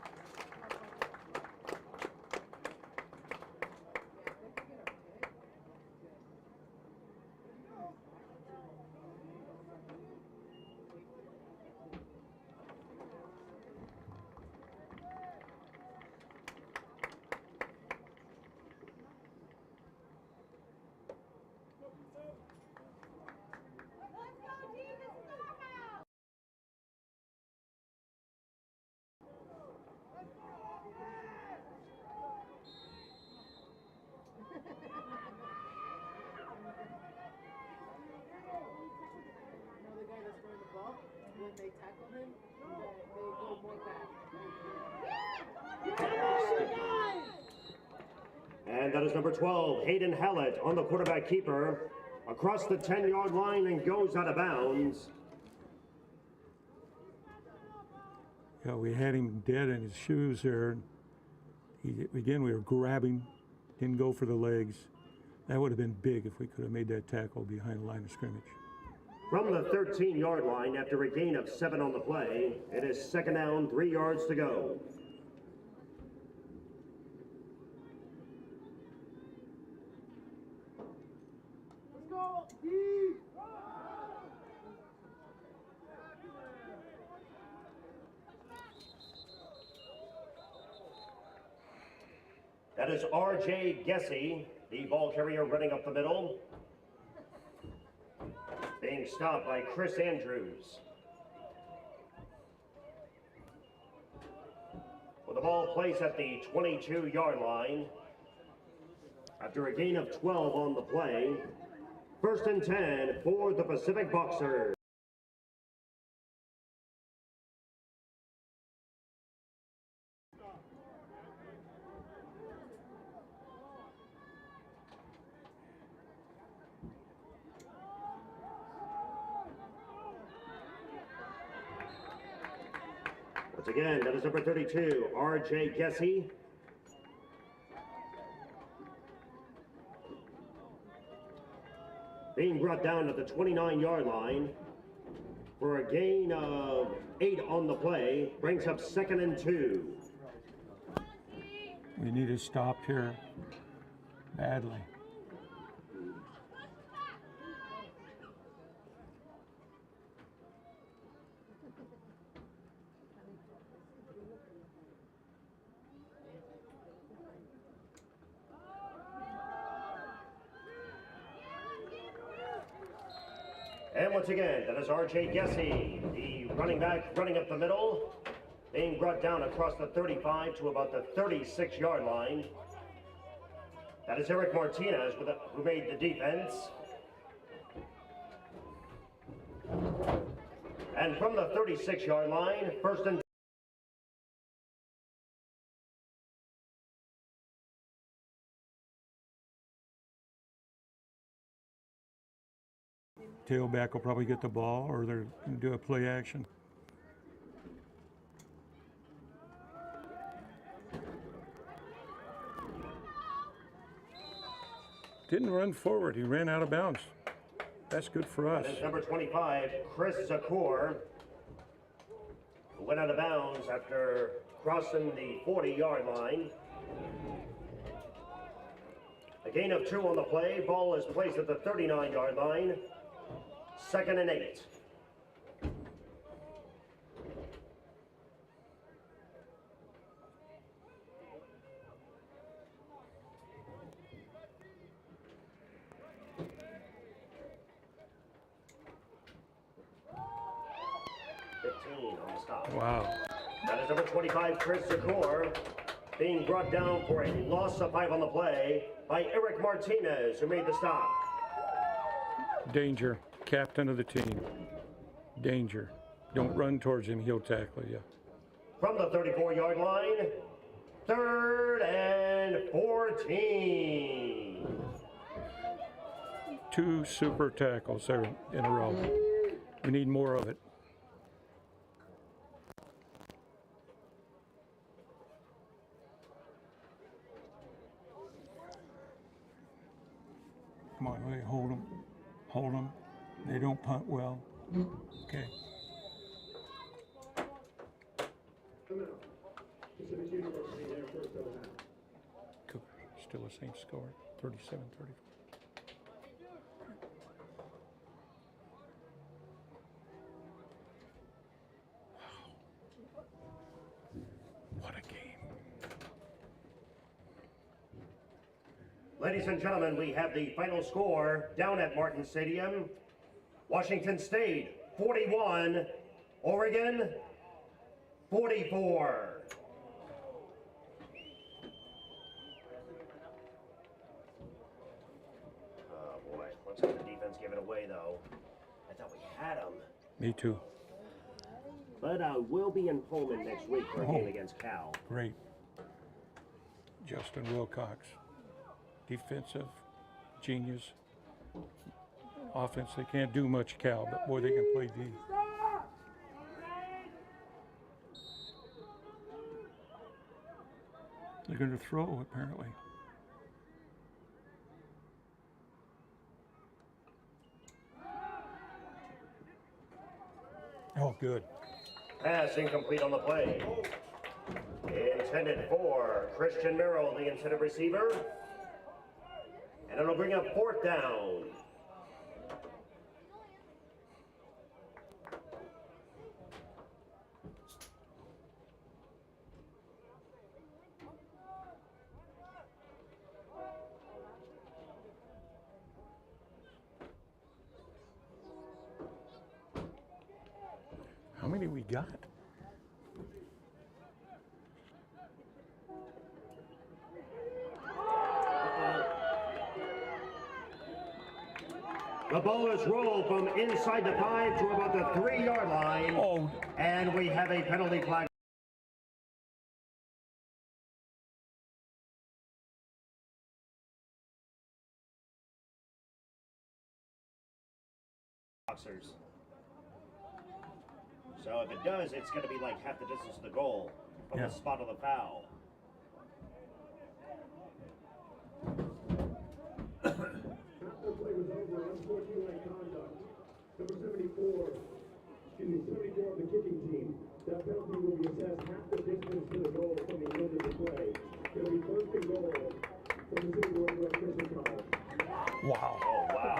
F: When they tackle him, they go more back.
A: And that is number 12, Hayden Hallett on the quarterback keeper. Across the 10-yard line and goes out of bounds.
D: Yeah, we had him dead in his shoes there. We were grabbing, didn't go for the legs. That would have been big if we could have made that tackle behind the line of scrimmage.
A: From the 13-yard line, after a gain of 7 on the play, it is second down, 3 yards to go.
F: Let's go.
A: That is R.J. Gessie, the ball carrier running up the middle. Being stopped by Chris Andrews. With the ball placed at the 22-yard line. After a gain of 12 on the play, 1st and 10 for the Pacific Boxers. Once again, that is number 32, R.J. Gessie. Being brought down at the 29-yard line for a gain of 8 on the play, brings up 2nd and 2.
D: We need a stop here badly.
A: And once again, that is R.J. Gessie, the running back running up the middle, being brought down across the 35 to about the 36-yard line. That is Eric Martinez who made the defense. And from the 36-yard line, 1st and
D: Tailback will probably get the ball, or they're going to do a play action. Didn't run forward, he ran out of bounds. That's good for us.
A: that is number 25, Chris Zakor, who went out of bounds after crossing the 40-yard line. A gain of 2 on the play. Ball is placed at the 39-yard line. 2nd and 8. On the stop.
D: Wow.
A: That is number 25, Chris Zakor, being brought down for a loss of 5 on the play by Eric Martinez, who made the stop.
D: Danger. Captain of the team. Danger. Don't run towards him, he'll tackle you.
A: From the 34-yard line, 3rd and 14.
D: 2 super tackles there in a row. We need more of it. Come on, Ray, hold them. Hold them. They don't punt well. Okay.
E: Pacific University, their first down.
D: Cooper, still the same score, 37-34. What a game.
A: Ladies and gentlemen, we have the final score down at Martin Stadium. Washington State, 41. Oregon, 44. Oh boy, looks like the defense gave it away though. I thought we had them.
D: Me too.
A: But we'll be in Pullman next week for a game against Cal.
D: Great. Justin Wilcox. Defensive genius. Offense, they can't do much, Cal, but boy, they can play D. They're going to throw, apparently. Oh, good.
A: Pass incomplete on the play. Intended for Christian Merrill, the intended receiver. And it'll bring up 4th down.
D: How many we got?
A: The ball is rolled from inside the 5 to about the 3-yard line.
D: Oh,
A: And we have a penalty flag. Boxers. So if it does, it's going to be like half the distance to the goal from
D: Yeah.
A: the spot of the foul.
E: After the play was over, unsportsmanlike conduct. Number 74 of the kicking team. That penalty will be assessed half the distance to the goal from the end of the play. It'll be 1st and goal from the City Board of Christian College.
D: wow.
A: Oh, wow.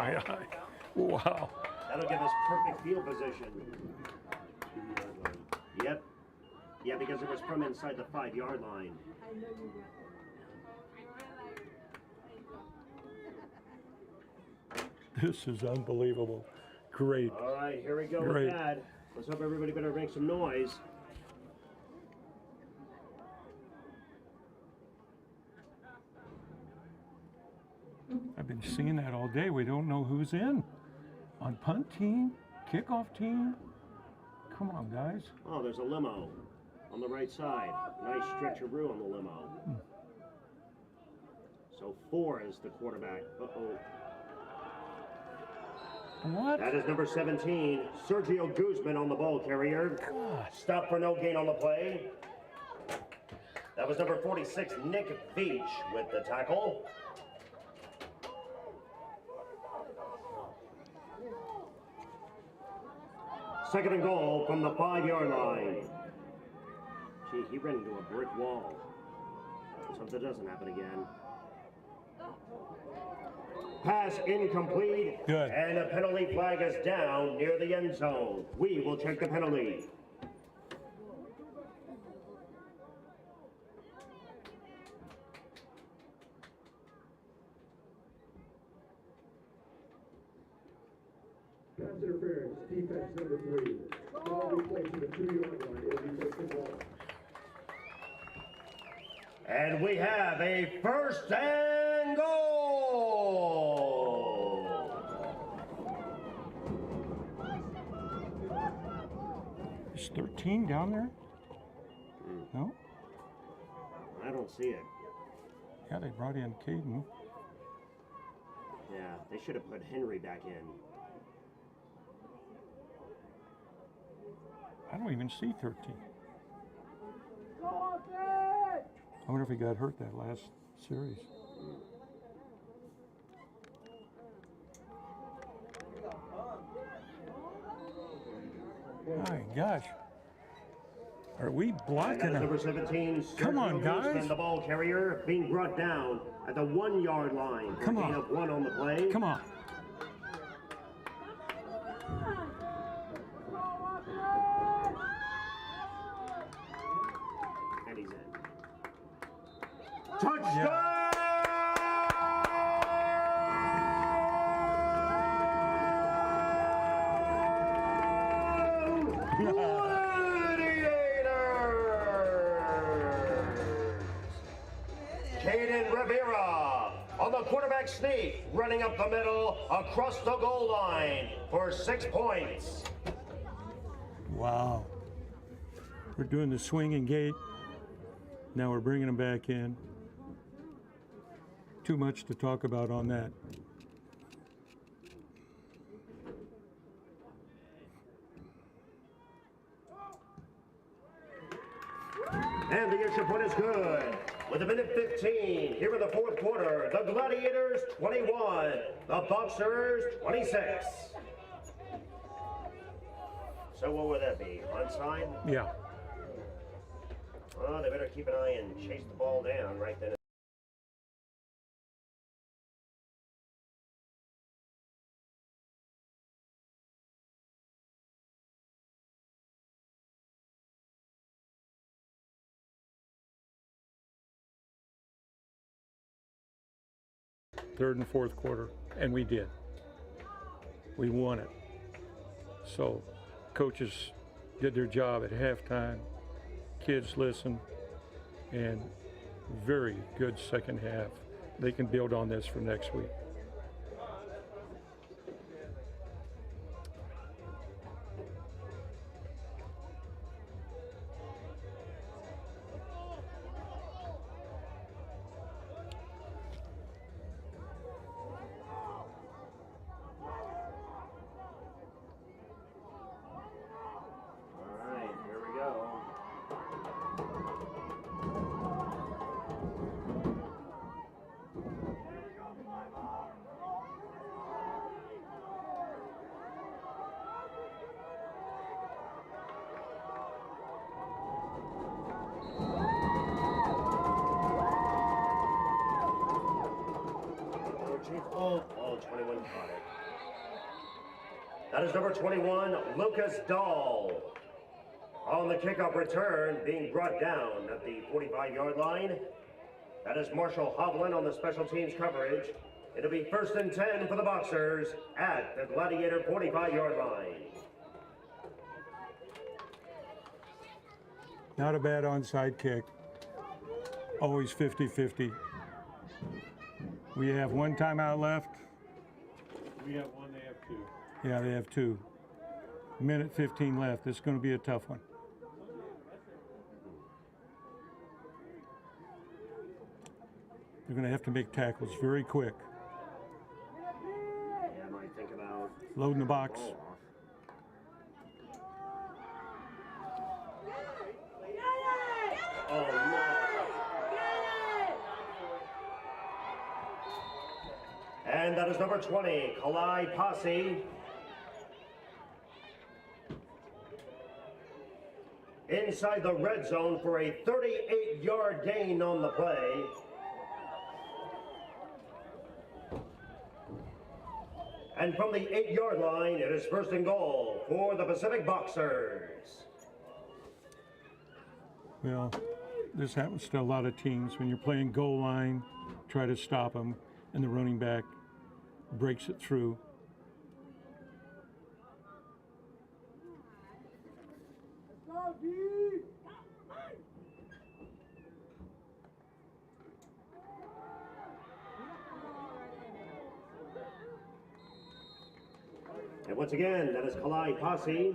D: Wow.
A: That'll give us perfect field position. Yep. Yeah, because it was from inside the 5-yard line.
D: This is unbelievable. Great.
A: All right, here we go
D: Great.
A: with that. Let's hope everybody better make some noise.
D: I've been seeing that all day. We don't know who's in. On punt team, kickoff team. Come on, guys.
A: Oh, there's a limo on the right side. Nice stretcheroo on the limo. So 4 is the quarterback. Uh-oh.
D: What?
A: That is number 17, Sergio Guzman on the ball carrier. Stop for no gain on the play. That was number 46, Nick Beach with the tackle. Second and goal from the 5-yard line. Gee, he ran into a brick wall. Let's hope that doesn't happen again. Pass incomplete.
D: Good.
A: And a penalty flag is down near the end zone. We will check the penalty.
E: Pass interference, defense number 3. Ball will be placed to the 2-yard line. It'll be 1st and goal.
A: And we have a 1st and goal.
D: Is 13 down there? No?
A: I don't see it.
D: Yeah, they brought in Caden.
A: Yeah, they should have put Henry back in.
D: I don't even see 13. I wonder if he got hurt that last series. My gosh. Are we blocking
A: That is
D: him?
A: number 17,
D: Come on,
A: Sergio
D: guys.
A: Guzman, the ball carrier, being brought down at the 1-yard line.
D: Come on.
A: Gain of 1 on the play.
D: Come on.
A: And he's in. Touchdown! Caden Rivera on the quarterback sneak, running up the middle across the goal line for 6 points.
D: Wow. We're doing the swinging gate. Now we're bringing them back in. Too much to talk about on that.
A: And the extra point is good. With a minute 15 here in the 4th quarter, the Gladiators 21, the Boxers 26. So what would that be? Onside?
D: Yeah.
A: Well, they better keep an eye and chase the ball down right then.
D: Third and fourth quarter, and we did. We won it. So coaches did their job at halftime. Kids listened, and very good second half. They can build on this for next week.
A: All right, here we go. All 21 caught it. That is number 21, Lucas Dahl. On the kickoff return, being brought down at the 45-yard line. That is Marshall Hovland on the special teams coverage. It'll be 1st and 10 for the Boxers at the Gladiator 45-yard line.
D: Not a bad onside kick. Always 50-50. We have one timeout left.
C: We have one, they have two.
D: Yeah, they have two. Minute 15 left. This is going to be a tough one. They're going to have to make tackles very quick.
A: Yeah, I might think about
D: Loading the box.
A: Oh, no. And that is number 20, Kalai Posse. Inside the red zone for a 38-yard gain on the play. And from the 8-yard line, it is 1st and goal for the Pacific Boxers.
D: Well, this happens to a lot of teams. When you're playing goal line, try to stop them, and the running back breaks it through.
A: And once again, that is Kalai Posse.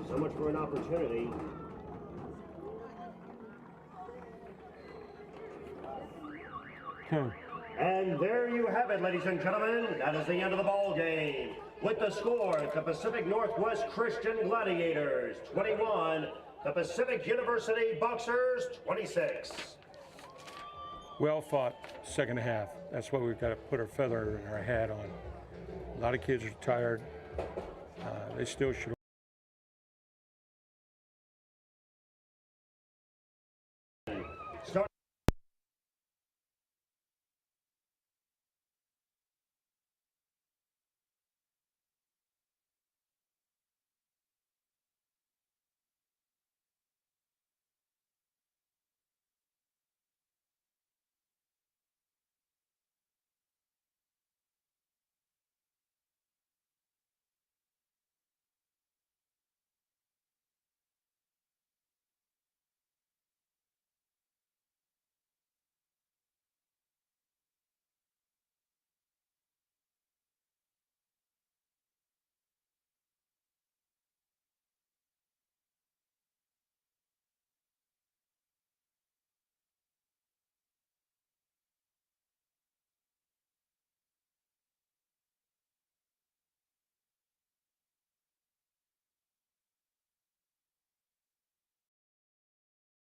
A: So much for an opportunity.
D: Okay.
A: And there you have it, ladies and gentlemen. That is the end of the ball game. With the score, the Pacific Northwest Christian Gladiators 21, the Pacific University Boxers 26.
D: Well fought second half. That's why we've got to put our feather in our hat on. A lot of kids are tired. They still should